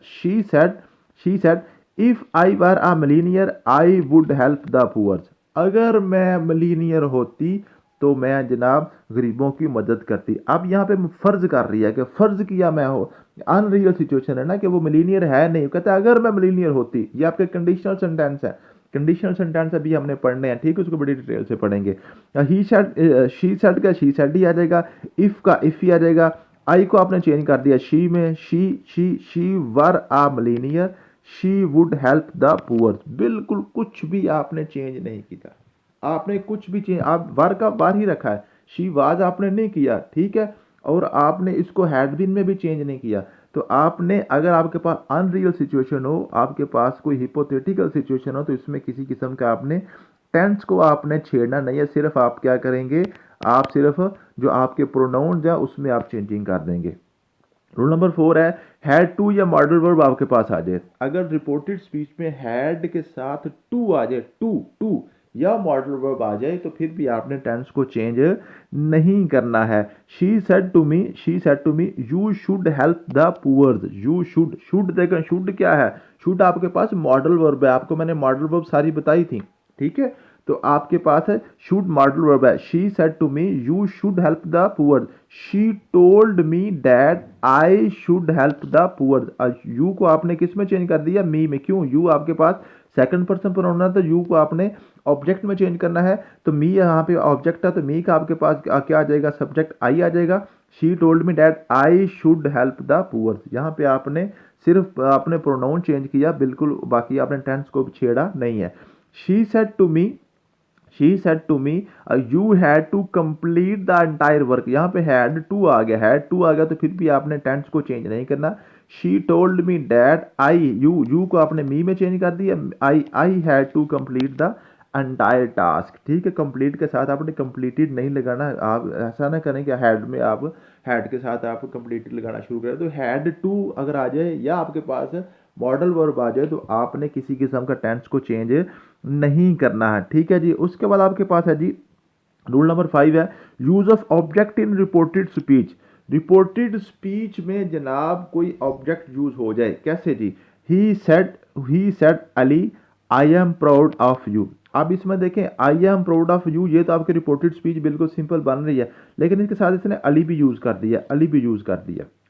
she said if I were a millionaire I would help the poors. अगर मैं मिलीनियर होती तो मैं जनाब गरीबों की मदद करती। अब यहाँ पे फर्ज कर रही है कि फर्ज किया मैं हो, अनरियल सिचुएशन है ना कि वो मिलीनियर है नहीं, कहता है अगर मैं मिलीनियर होती। ये आपके कंडीशनल सेंटेंस है, कंडीशनल सेंटेंस अभी हमने पढ़ने हैं, ठीक है, उसको बड़ी डिटेल से पढ़ेंगे। ही सेड, शी सेड का शी सेड ही आ जाएगा, इफ का इफ ही आ जाएगा, आई को आपने चेंज कर दिया शी में, she were a millionaire, she would help the poor. बिल्कुल कुछ भी आपने चेंज नहीं किया, आपने कुछ भी चेंज, आप वर का बार ही रखा है, शी वाज आपने नहीं किया, ठीक है। और आपने इसको हैड बीन में भी चेंज नहीं किया। तो आपने, अगर आपके पास अनरियल सिचुएशन हो, आपके पास कोई हिपोथेटिकल सिचुएशन हो, तो इसमें किसी किस्म का आपने टेंस को आपने छेड़ना नहीं है। सिर्फ आप क्या करेंगे, आप सिर्फ जो आपके प्रोनाउंस है उसमें आप चेंजिंग कर देंगे। रूल नंबर 4 है हैड टू या मॉडल वर्ब आपके पास आ जाए। अगर रिपोर्टेड स्पीच में हैड के साथ टू आ जाए, टू या मॉडल वर्ब आ जाए, तो फिर भी आपने टेंस को चेंज नहीं करना है। She said to me you should help the poors. You should देखें, शुड क्या है, शुड आपके पास मॉडल वर्ब है, आपको मैंने मॉडल वर्ब सारी बताई थी, ठीक है। तो आपके पास है शुड मॉडल वर्ब है। She said to me you should help the poors, she told me that I should help the poors. You को आपने किस में चेंज कर दिया, मी में। क्यों, यू आपके पास सेकंड पर्सन प्रोनाउन है, तो यू को आपने ऑब्जेक्ट में चेंज करना है। तो मी यहाँ पे ऑब्जेक्ट है, तो मी का आपके पास क्या आ जाएगा, सब्जेक्ट आई आ जाएगा। She told me that I should help the poors. यहाँ पे आपने सिर्फ अपने प्रोनाउन चेंज किया, बिल्कुल, बाकी आपने टेंस को छेड़ा नहीं है। She said to me you had to complete the entire work. यहाँ पे हैड टू आ गया, तो फिर भी आपने टेंस को चेंज नहीं करना। She told me that I, you को आपने मी में चेंज कर दिया, I had to complete the entire task, ठीक है। कंप्लीट के साथ आपने कंप्लीटेड नहीं लगाना, आप ऐसा ना करें कि हैड में आप हैड के साथ आप कंप्लीटेड लगाना शुरू करें। तो हैड टू अगर आ जाए या आपके पास मॉडल वर्ब आ जाए, तो आपने किसी किस्म का टेंस को चेंज नहीं करना है, ठीक है जी। उसके बाद आपके पास है जी रूल नंबर 5 है use of object in reported speech. Reported speech में जनाब कोई ऑब्जेक्ट यूज हो जाए, कैसे जी, he said Ali I am proud of you. अब इसमें देखें I am proud of you, ये तो आपकी रिपोर्टेड स्पीच बिल्कुल सिंपल बन रही है, लेकिन इसके साथ इसने अली भी यूज कर दिया,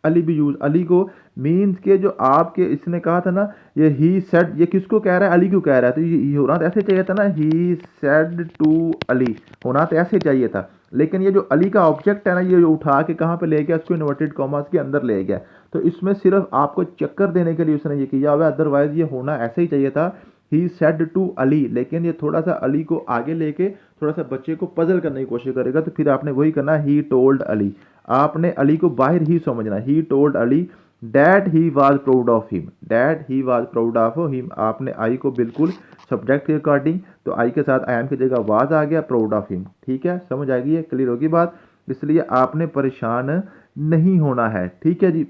अली को मीन्स के जो आपके इसने कहा था ना, ये ही सेड, ये किसको कह रहा है, अली क्यों कह रहा है, तो ये होना तो ऐसे चाहिए था ना, ही सेड टू अली, होना तो ऐसे चाहिए था। लेकिन ये जो अली का ऑब्जेक्ट है ना, ये उठा के कहाँ पे ले गया, उसको इन्वर्टेड कॉमास के अंदर ले गया। तो इसमें सिर्फ आपको चक्कर देने के लिए उसने ये किया हुआ है, अदरवाइज ये होना ऐसे ही चाहिए था, ही सेड टू अली। लेकिन ये थोड़ा सा अली को आगे लेके थोड़ा सा बच्चे को पजल करने की कोशिश करेगा, तो फिर आपने वही करना, ही टोल्ड अली। आपने अली को बाहर ही समझना, he told Ali that he was proud of him, आपने आई को बिल्कुल सब्जेक्ट के अकॉर्डिंग, तो आई के साथ आई एम की जगह वाज आ गया, प्राउड ऑफ हिम, ठीक है। समझ आ गई है, क्लियर होगी बात। इसलिए आपने परेशान नहीं होना है, ठीक है जी।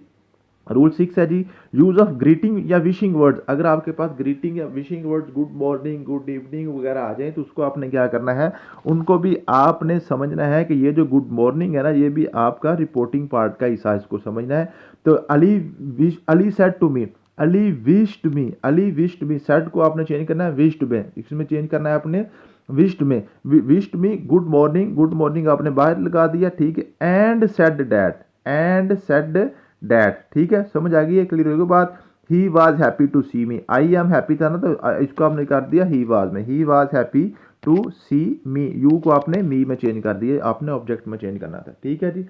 रूल 6 है जी यूज ऑफ ग्रीटिंग या विशिंग वर्ड्स। अगर आपके पास ग्रीटिंग या wishing words, good morning, good evening वगैरह आ जाए, तो उसको आपने क्या करना है, उनको भी आपने समझना है कि ये जो गुड मॉर्निंग है ना, ये भी आपका रिपोर्टिंग पार्ट का हिस्सा, इसको समझना है। तो Ali said to me, Ali wished me, said को आपने चेंज करना है विश्ड में, इसमें चेंज करना है आपने विश्ड मी गुड मॉर्निंग आपने बाहर लगा दिया, ठीक है। एंड सेड दैट, ठीक है। समझ आ गई है, क्लियर होगी बात। He was happy to see me, I am happy था ना, तो इसको आपने कर दिया ही वॉज में, he was happy to see me, you को आपने मी में चेंज कर दिया, आपने ऑब्जेक्ट में चेंज करना था, ठीक है जी।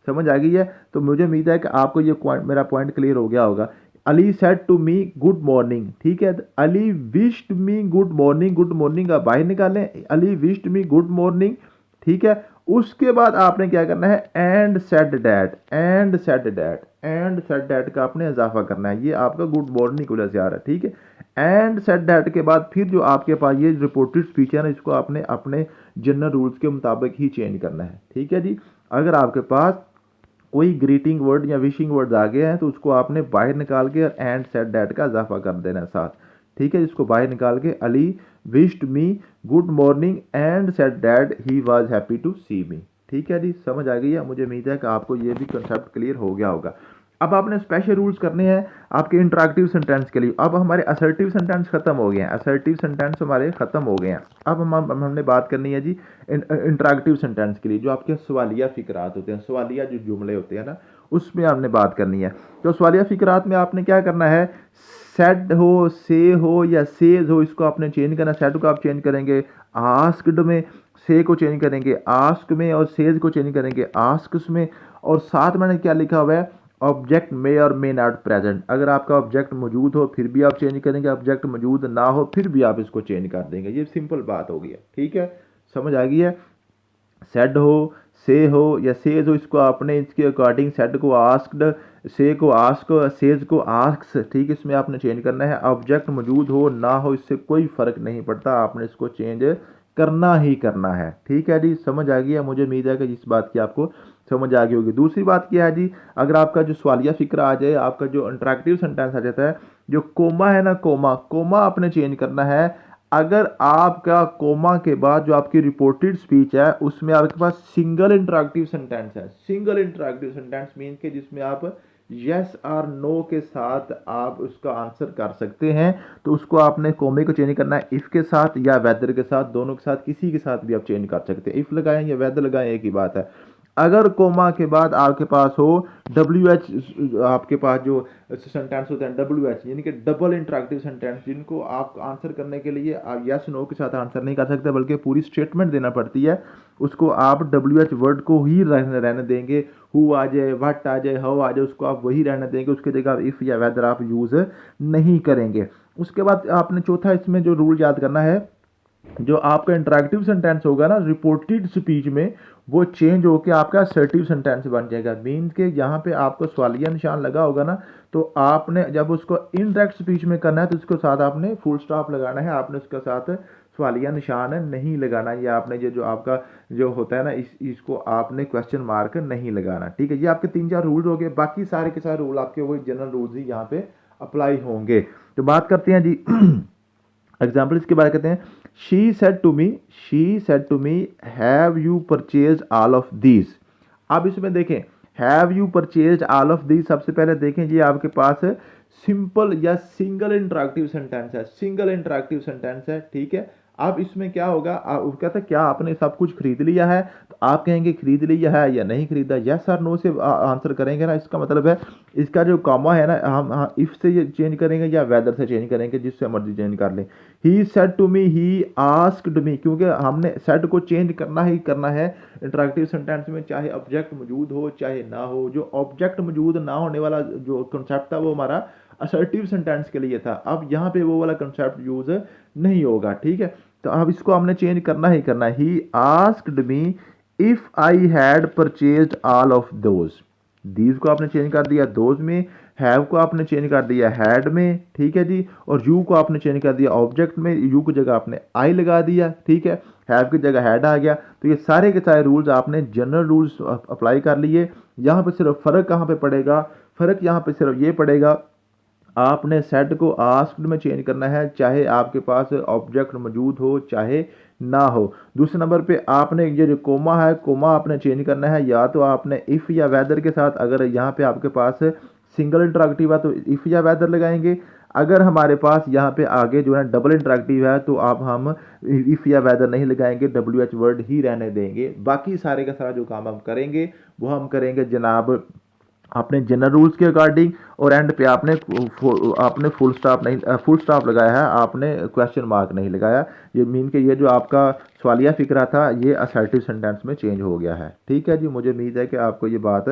समझ आ गई है, तो मुझे उम्मीद है कि आपको ये मेरा पॉइंट क्लियर हो गया होगा। Ali said to me good morning, ठीक है। Ali wished me good morning आप बाहर निकालें, Ali wished me good morning, ठीक है। उसके बाद आपने क्या करना है, एंड सेड दैट का आपने इजाफा करना है, ये आपका गुड मॉर्निंग की वजह से आ रहा है, ठीक है। एंड सेड दैट के बाद फिर जो आपके पास ये रिपोर्टेड स्पीच है ना, इसको आपने अपने जनरल रूल्स के मुताबिक ही चेंज करना है, ठीक है जी। अगर आपके पास कोई ग्रीटिंग वर्ड या विशिंग वर्ड आ गए हैं, तो उसको आपने बाहर निकाल के एंड सेड दैट का इजाफा कर देना है साथ, ठीक है। इसको बाहर निकाल के Ali wished me good morning and said that he was happy to see me, ठीक है जी। समझ आ गई है, मुझे उम्मीद है कि आपको ये भी कंसेप्ट क्लियर हो गया होगा। अब आपने स्पेशल रूल्स करने हैं आपके इंटरैक्टिव सेंटेंस के लिए। अब हमारे असर्टिव सेंटेंस खत्म हो गए हैं, हमारे खत्म हो गए हैं। अब हमने बात करनी है जी इंटरैक्टिव सेंटेंस के लिए, जो आपके सवालिया फिक्रात होते हैं, सवालिया जो जुमले होते हैं ना, उसमें आपने बात करनी है। तो सवालिया फिक्रात में आपने क्या करना है, सेड हो, से हो या सेज हो, इसको आपने चेंज करना। सेड को आप चेंज करेंगे आस्क्ड में, से को चेंज करेंगे आस्क में, और सेज को चेंज करेंगे आस्क्स में। और साथ मैंने क्या लिखा हुआ है, ऑब्जेक्ट मे और मे नॉट प्रेजेंट। अगर आपका ऑब्जेक्ट मौजूद हो फिर भी आप चेंज करेंगे, ऑब्जेक्ट मौजूद ना हो फिर भी आप इसको चेंज कर देंगे। ये सिंपल बात हो गई है, ठीक है, समझ आ गई है। सेड हो, से हो या सेज हो, इसको आपने इसके अकॉर्डिंग सेड को आस्क्ड, से को आस्क, सेज को आस्क्स, ठीक है, इसमें आपने चेंज करना है। ऑब्जेक्ट मौजूद हो ना हो इससे कोई फ़र्क नहीं पड़ता, आपने इसको चेंज करना ही करना है, ठीक है जी, समझ आ गई है। मुझे उम्मीद है कि इस बात की आपको समझ आ गई होगी। दूसरी बात क्या है जी, अगर आपका जो सवालिया फिक्र आ जाए, आपका जो इंटरेक्टिव सेंटेंस आ जाता है, जो कोमा है ना, कोमा, कोमा आपने चेंज करना है। अगर आपका कोमा के बाद जो आपकी रिपोर्टेड स्पीच है उसमें आपके पास सिंगल इंटरेक्टिव सेंटेंस है, सिंगल इंटरेक्टिव सेंटेंस मीन के जिसमें आप यस और नो के साथ आप उसका आंसर कर सकते हैं, तो उसको आपने कोमे को चेंज करना है इफ़ के साथ या वेदर के साथ, दोनों के साथ, किसी के साथ भी आप चेंज कर सकते हैं। इफ़ लगाएं या वेदर लगाएं एक ही बात है। अगर कोमा के बाद आपके पास हो डब्ल्यू एच, आपके पास जो सेंटेंस होते हैं डब्ल्यू एच यानी कि डबल इंटरेक्टिव सेंटेंस, जिनको आप आंसर करने के लिए आप यस नो के साथ आंसर नहीं कर सकते बल्कि पूरी स्टेटमेंट देना पड़ती है, उसको आप डब्ल्यू एच वर्ड को ही रहने देंगे। हु आ जाए, व्हाट आ जाए, हाउ आ जाए, उसको आप वही रहने देंगे, उसके जगह आप इफ़ या वेदर आप यूज़ नहीं करेंगे। उसके बाद आपने चौथा इसमें जो रूल याद करना है, जो आपका इंटरेक्टिव सेंटेंस होगा ना रिपोर्टेड स्पीच में, वो चेंज होकर आपका असर्टिव सेंटेंस बन जाएगा। मीन्स के यहाँ पे आपको सवालिया निशान लगा होगा ना, तो आपने जब उसको इनडायरेक्ट स्पीच में करना है तो उसके साथ आपने फुल स्टॉप लगाना है, आपने उसके साथ सवालिया निशान नहीं लगाना। ये आपने ये जो आपका जो होता है ना इसको आपने क्वेश्चन मार्क नहीं लगाना, ठीक है। ये आपके 3-4 रूल हो गए, बाकी सारे के सारे रूल आपके वही जनरल रूल्स ही यहाँ पे अप्लाई होंगे। तो बात करते हैं जी एग्जाम्पल इसके बारे करते हैं। She said to me have you purchase all of these. अब इसमें देखें have you purchase all of these, सबसे पहले देखें जी आपके पास सिंपल या सिंगल इंटरेक्टिव सेंटेंस है, सिंगल इंटरेक्टिव सेंटेंस है, ठीक है। अब इसमें क्या होगा, कहता है क्या आपने सब कुछ खरीद लिया है, तो आप कहेंगे खरीद लिया है या नहीं खरीदा, यस और नो से आंसर करेंगे ना। इसका मतलब है इसका जो कॉमा है ना, हम इफ से ये चेंज करेंगे या वेदर से चेंज करेंगे, जिससे मर्जी चेंज कर लें। He said to me, he asked me, क्योंकि हमने सेड को चेंज करना ही करना है इंटरेक्टिव सेंटेंस में, चाहे ऑब्जेक्ट मौजूद हो चाहे ना हो। जो ऑब्जेक्ट मौजूद ना होने वाला जो कंसेप्ट था वो हमारा असर्टिव सेंटेंस के लिए था, अब यहाँ पे वो वाला कंसेप्ट यूज नहीं होगा, ठीक है। तो अब इसको हमने चेंज करना ही करना है। He asked me if I had purchased all of those, these को आपने चेंज कर दिया दोज में, हैव को आपने चेंज कर दिया हैड में, ठीक है जी, और यू को आपने चेंज कर दिया ऑब्जेक्ट में, यू की जगह आपने आई लगा दिया, ठीक है, हैव की जगह हैड आ गया। तो ये सारे के सारे रूल्स आपने जनरल रूल्स अप्लाई कर लिए। यहाँ पे सिर्फ फ़र्क कहाँ पे पड़ेगा, फ़र्क यहाँ पे सिर्फ ये पड़ेगा, आपने सेड को आस्क्ड में चेंज करना है, चाहे आपके पास ऑब्जेक्ट मौजूद हो चाहे ना हो। दूसरे नंबर पे आपने ये जो कोमा है, कोमा आपने चेंज करना है, या तो आपने इफ़ या वेदर के साथ, अगर यहाँ पे आपके पास सिंगल इंटरेक्टिव है तो इफ़ या वेदर लगाएंगे, अगर हमारे पास यहाँ पे आगे जो है डबल इंटरेक्टिव है तो अब हम इफ़ या वेदर नहीं लगाएंगे, डब्ल्यू एच वर्ड ही रहने देंगे। बाकी सारे का सारा जो काम हम करेंगे वो हम करेंगे जनाब आपने जनरल रूल्स के अकॉर्डिंग, और एंड पे आपने फुल स्टॉप नहीं, फुल स्टॉप लगाया है, आपने क्वेश्चन मार्क नहीं लगाया। ये मीन के ये जो आपका सवालिया फिक्रा था ये असर्टिव सेंटेंस में चेंज हो गया है, ठीक है जी। मुझे उम्मीद है कि आपको ये बात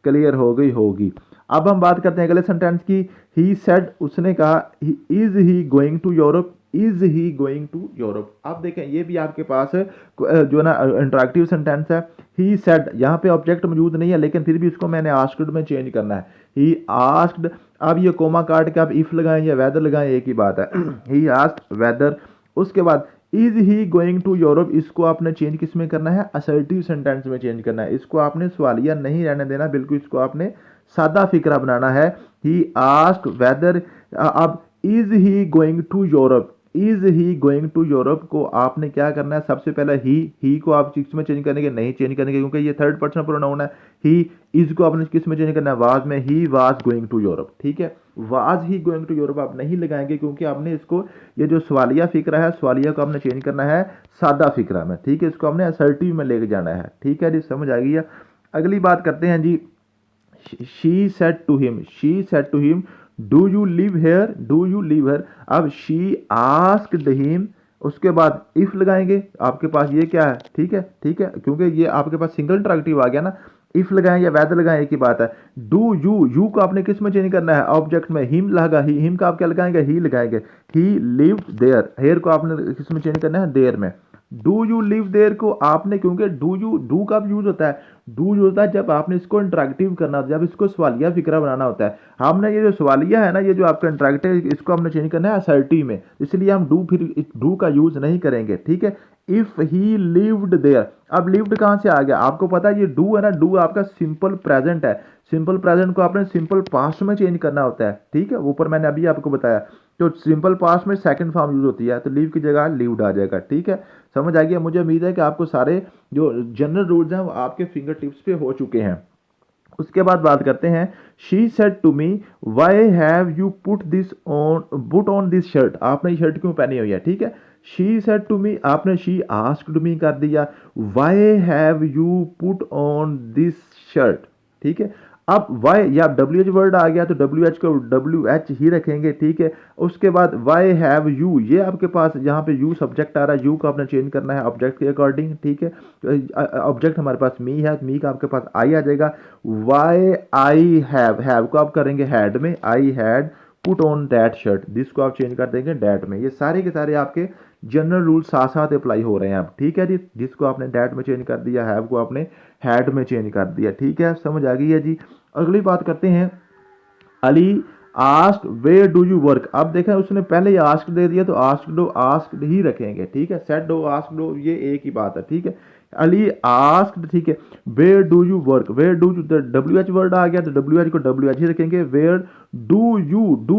क्लियर हो गई होगी। अब हम बात करते हैं अगले सेंटेंस की। ही सेड, उसने कहा, is he going to Europe, is he going to Europe. अब देखें ये भी आपके पास जो है ना इंटरेक्टिव सेंटेंस है। ही सेड, यहाँ पे ऑब्जेक्ट मौजूद नहीं है लेकिन फिर भी उसको मैंने आस्क्ड में चेंज करना है, ही आस्क्ड। अब ये कोमा काट के आप इफ लगाएं या वेदर लगाएं एक ही बात है। ही आस्क्ड वेदर, उसके बाद is he going to Europe, इसको आपने चेंज किस में करना है, असर्टिव सेंटेंस में चेंज करना है। इसको आपने सवालिया नहीं रहने देना, बिल्कुल इसको आपने सादा फिक्रा बनाना है। ही आस्क्ड वेदर, अब is he going to Europe, is he going to Europe को आपने क्या करना है, सबसे पहले ही को आप किस में चेंज करेंगे, नहीं चेंज करेंगे क्योंकि ये थर्ड पर्सन प्रोनाउन है। ही इज को आपने किस में चेंज करना है, वाज में, he was going to Europe, ठीक है। Was he going to Europe आप नहीं लगाएंगे क्योंकि आपने इसको ये जो सवालिया फिक्रा है, सवालिया को आपने चेंज करना है सादा फिक्रा में, ठीक है। इसको हमने असर्टिव में लेके जाना है, ठीक है जी, समझ आ गई है। अगली बात करते हैं जी। She said to him, she said to him do you live here, do you live here. अब शी आस्क्ड हिम, उसके बाद इफ लगाएंगे, आपके पास ये क्या है, ठीक है, ठीक है, क्योंकि ये आपके पास सिंगल इंटरैक्टिव आ गया ना, इफ लगाएं या वेदर लगाएं एक ही बात है। डू यू को आपने किस में चेंज करना है, ऑब्जेक्ट में, हिम लगा, हिम का आप क्या लगाएंगे, ही लगाएंगे, ही लिव्ड देयर, हेयर को आपने किस में चेंज करना है, देयर में। डू यू लिव देयर को आपने, क्योंकि डू का यूज होता है, डू यूज होता है जब आपने इसको इंटरैक्टिव करना होता है, जब इसको सवालिया फिक्रा बनाना होता है। हमने ये जो सवालिया है ना, ये जो आपका इंटरैक्टिव, इसको हमने चेंज करना है असर्टिव में, इसलिए हम डू, फिर डू का यूज नहीं करेंगे, ठीक है। इफ ही लिव्ड देयर, अब लिव्ड कहां से आ गया, आपको पता है ये डू है ना, डू आपका सिंपल प्रेजेंट है, सिंपल प्रेजेंट को आपने सिंपल पास्ट में चेंज करना होता है, ठीक है, ऊपर मैंने अभी आपको बताया। तो सिंपल पास्ट में सेकंड फॉर्म यूज होती है, तो लीव की जगह लिव्ड आ जाएगा, ठीक है। समझ आ गया, मुझे उम्मीद है कि आपको सारे जो जनरल रूल्स हैं वो आपके फिंगर टिप्स पे हो चुके हैं। उसके बाद बात करते हैं, she said to me why have you put on this shirt, आपने ये शर्ट क्यों पहनी हुई है, ठीक है। शी सेड टू मी, आपने शी आस्क्ड मी कर दिया, Y have you put on this shirt, ठीक है। अब वाई या डब्ल्यू एच वर्ड आ गया तो डब्ल्यू एच को डब्ल्यू एच ही रखेंगे, ठीक है। उसके बाद वाई हैव यू, ये आपके पास यहाँ पे यू सब्जेक्ट आ रहा है, यू को आपने चेंज करना है ऑब्जेक्ट के अकॉर्डिंग, ठीक है। ऑब्जेक्ट हमारे पास मी है, मी का आपके पास आई आ जाएगा। वाई आई हैव को आप करेंगे हैड में, I had put on that shirt, this को आप चेंज कर देंगे डैट में। ये सारे के सारे आपके जनरल रूल साथ साथ अप्लाई हो रहे हैं अब, ठीक है जी। जिसको आपने डैट में चेंज कर दिया, हैव को आपने हैड में चेंज कर दिया, ठीक है, समझ आ गई है जी। अगली बात करते हैं, Ali asked where do you work, अब देखा उसने पहले ही आस्क्ड दे दिया तो आस्क्ड ही रखेंगे, ठीक है। सेड डो आस्क्ड डो ये एक ही बात है, ठीक है। अली आस्क्ड, ठीक है। Where do you work, where do you, W H word आ गया तो डब्ल्यू एच को डब्ल्यू एच ही रखेंगे। वेयर डू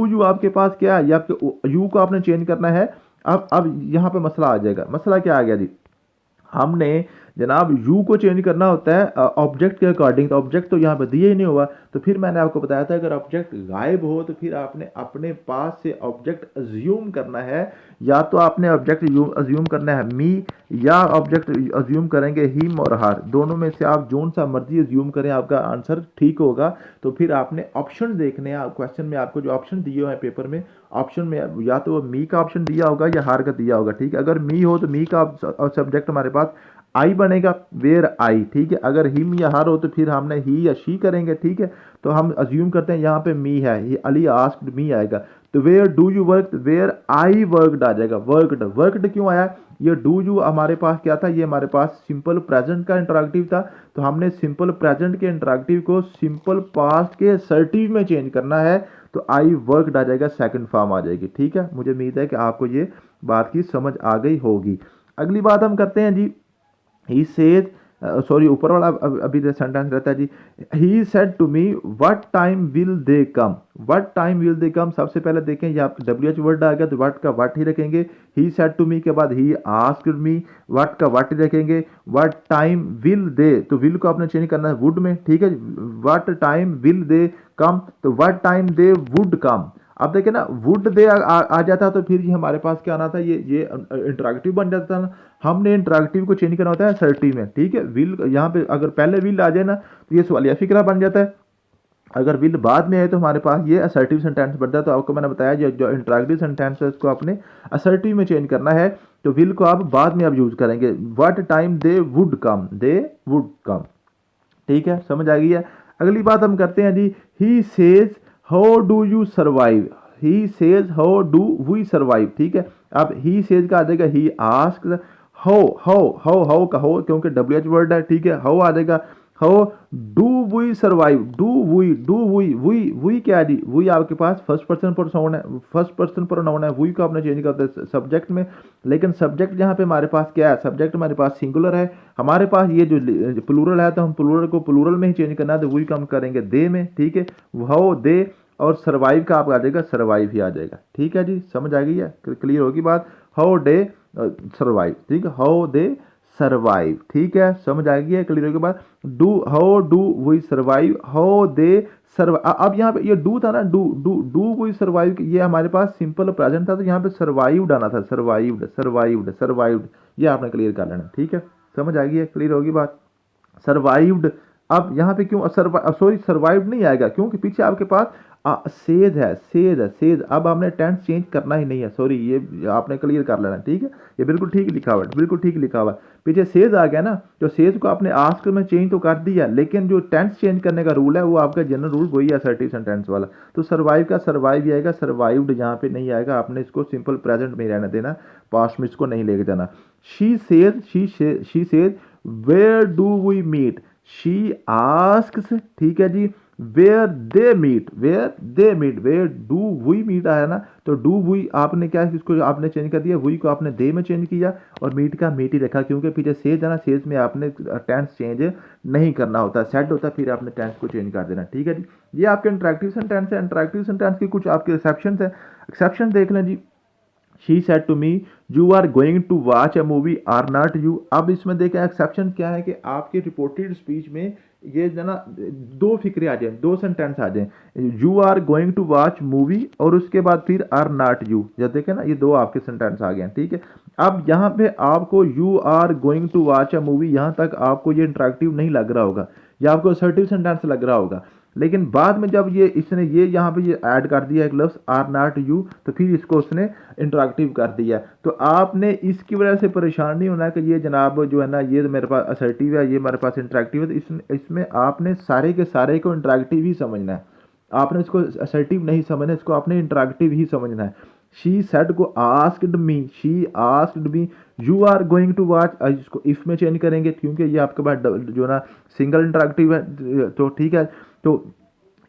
यू आपके पास क्या है, ये आपके यू को आपने चेंज करना है। अब यहाँ पे मसला आ जाएगा, मसला क्या आ गया जी, हमने जनाब यू को चेंज करना होता है ऑब्जेक्ट के अकॉर्डिंग, तो ऑब्जेक्ट तो यहाँ पे दिया ही नहीं हुआ, तो फिर मैंने आपको बताया था अगर ऑब्जेक्ट गायब हो तो फिर आपने अपने पास से ऑब्जेक्ट अज्यूम करना है, या तो आपने ऑब्जेक्ट अज्यूम करना है मी, या ऑब्जेक्ट अज्यूम करेंगे हिम और हर, दोनों में से आप जोन सा मर्जी अज्यूम करें, आपका आंसर ठीक होगा। तो फिर आपने ऑप्शन देखने हैं, क्वेश्चन में आपको जो ऑप्शन दिए हुए हैं पेपर में, ऑप्शन में या तो मी का ऑप्शन दिया होगा या हार का दिया होगा, ठीक है। अगर मी हो तो मी का सब्जेक्ट हमारे पास आई बनेगा, वेयर आई, ठीक है। अगर हिम या हर हो तो फिर हमने ही या शी करेंगे, ठीक है। तो हम अज्यूम करते हैं यहाँ पे मी है, अली आस्क्ड मी आएगा, तो where do you work, where I worked आ जाएगा। वर्कड क्यों आया, ये डू यू हमारे पास क्या था, ये हमारे पास सिंपल प्रेजेंट का इंटरैक्टिव था, तो हमने सिंपल प्रेजेंट के इंटरैक्टिव को सिंपल पास्ट के असर्टिव में चेंज करना है, तो आई वर्कड आ जाएगा, सेकंड फॉर्म आ जाएगी, ठीक है। मुझे उम्मीद है कि आपको ये बात की समझ आ गई होगी। अगली बात हम करते हैं जी, he says सॉरी ऊपर वाला अभी सेंटेंस रहता है जी, he said to me what time will they come, what time will they come, सबसे पहले देखें ये आपका WH वर्ड आ गया तो what का what ही रखेंगे, he said to me के बाद he asked me, what का what ही रखेंगे, what time will they, तो will को आपने चेंज करना है would में, ठीक है। what time will they come, तो what time they would come। अब देखिए ना वुड दे आ जाता तो फिर ये हमारे पास क्या आना था, ये इंटरैक्टिव बन जाता था ना, हमने इंटरैक्टिव को चेंज करना होता है असर्टिव में, ठीक है। विल यहाँ पे अगर पहले विल आ जाए ना तो ये सवालिया फिक्रा बन जाता है, अगर विल बाद में आए तो हमारे पास ये असर्टिव सेंटेंस बनता है। तो आपको मैंने बताया जो इंटरैक्टिव सेंटेंस है उसको आपने असर्टिव में चेंज करना है, तो विल को आप बाद में आप यूज करेंगे। What time they would come, ठीक है, समझ आ गई है। अगली बात हम करते हैं जी, he says how do you survive, he says how do we survive, ठीक है। अब ही सेज का आ जाएगा ही आस्क्ड, हाउ का हो क्योंकि डब्ल्यू एच वर्ड है, ठीक है। हाउ आ जाएगा how do we survive, we क्या है जी, वी आपके पास फर्स्ट पर्सन प्रोनाउन है, फर्स्ट पर्सन प्रोनाउन है, वी को आपने चेंज करते हैं सब्जेक्ट में, लेकिन सब्जेक्ट यहाँ पे हमारे पास क्या है, सब्जेक्ट हमारे पास सिंगुलर है, हमारे पास ये जो प्लूरल है तो हम प्लूरल को प्लूरल में ही चेंज करना है, तो वी को हम करेंगे दे में, ठीक है। हाउ दे और सर्वाइव का आपका आ जाएगा सर्वाइव ही आ जाएगा, ठीक है जी, समझ आ गई है, क्लियर होगी बात। हाउ डे सर्वाइव, ठीक है, हाउ दे सर्वाइव, ठीक है, समझ आ गई है, क्लियर होगी बात। How do we survive, how they survive. अब यहाँ पे ये डू था ना, डू वी सर्वाइव, ये हमारे पास सिंपल प्रेजेंट था तो यहाँ पे सर्वाइव्ड आना था, सर्वाइव्ड, ये आपने क्लियर कर लेना, ठीक है, समझ आ गई है, क्लियर होगी बात। सर्वाइव्ड, अब यहाँ पे क्यों सर्वाइव नहीं आएगा, क्योंकि पीछे आपके पास सेज है, सेज। अब आपने टेंस चेंज करना ही नहीं है, सॉरी ये आपने क्लियर कर लेना, ठीक है। ये बिल्कुल ठीक लिखा हुआ है, बिल्कुल ठीक लिखा हुआ है। पीछे सेज आ गया ना, जो सेज को आपने आस्क में चेंज तो कर दिया, लेकिन जो टेंस चेंज करने का रूल है वो आपका जनरल रूल वही है, असर्टिव सेंटेंस वाला। तो सर्वाइव का सर्वाइव ही आएगा, सर्वाइव्ड यहाँ पे नहीं आएगा। आपने इसको सिंपल प्रेजेंट में रहने देना, पास्ट में इसको नहीं लेके जाना। She says where do we meet, she asks, ठीक है जी, where they meet, where do we meet आया ना, तो डू वी आपने क्या इसको आपने चेंज कर दिया, वी को आपने दे में चेंज किया और मीट का मीट ही रखा, क्योंकि पीछे सेज है ना, सेज में आपने टेंस चेंज नहीं करना होता, सेट होता, फिर आपने टेंस को चेंज कर देना, ठीक है जी। ये आपके इंटरेक्टिव सेंटेंस है। इंटरेक्टिव सेंटेंस की कुछ आपके एक्सेप्शन है, एक्सेप्शन देख लें जी। She said to me, you are going to watch a movie or not you। अब इसमें देखें एक्सेप्शन क्या है कि आपके रिपोर्टेड स्पीच में ये ना दो फिक्रे आ जाए, दो सेंटेंस आ जाए, you are going to watch movie और उसके बाद फिर आर नॉट यू, जब देखें ना ये दो आपके सेंटेंस आ गए, ठीक है। अब यहाँ पे आपको you are going to watch a movie, यहाँ तक आपको ये इंटरेक्टिव नहीं लग रहा होगा, या आपको असर्टिव सेंटेंस लग रहा होगा, लेकिन बाद में जब ये इसने ये यहाँ पे ये ऐड कर दिया एक लफ्ज़ आर नॉट यू, तो फिर इसको उसने इंटरेक्टिव कर दिया। तो आपने इसकी वजह से परेशान नहीं होना कि ये जनाब जो है ना ये मेरे पास असर्टिव है, ये मेरे पास इंटरेक्टिव है, तो इसमें आपने सारे के सारे को इंटरेक्टिव ही समझना है, आपने इसको असर्टिव नहीं समझना, इसको आपने इंटरेक्टिव ही समझना है। शी सेड को asked me, she asked me, you are going to watch, इसको इफ में चेंज करेंगे क्योंकि ये आपके पास जो ना सिंगल इंटरेक्टिव है, तो ठीक है। तो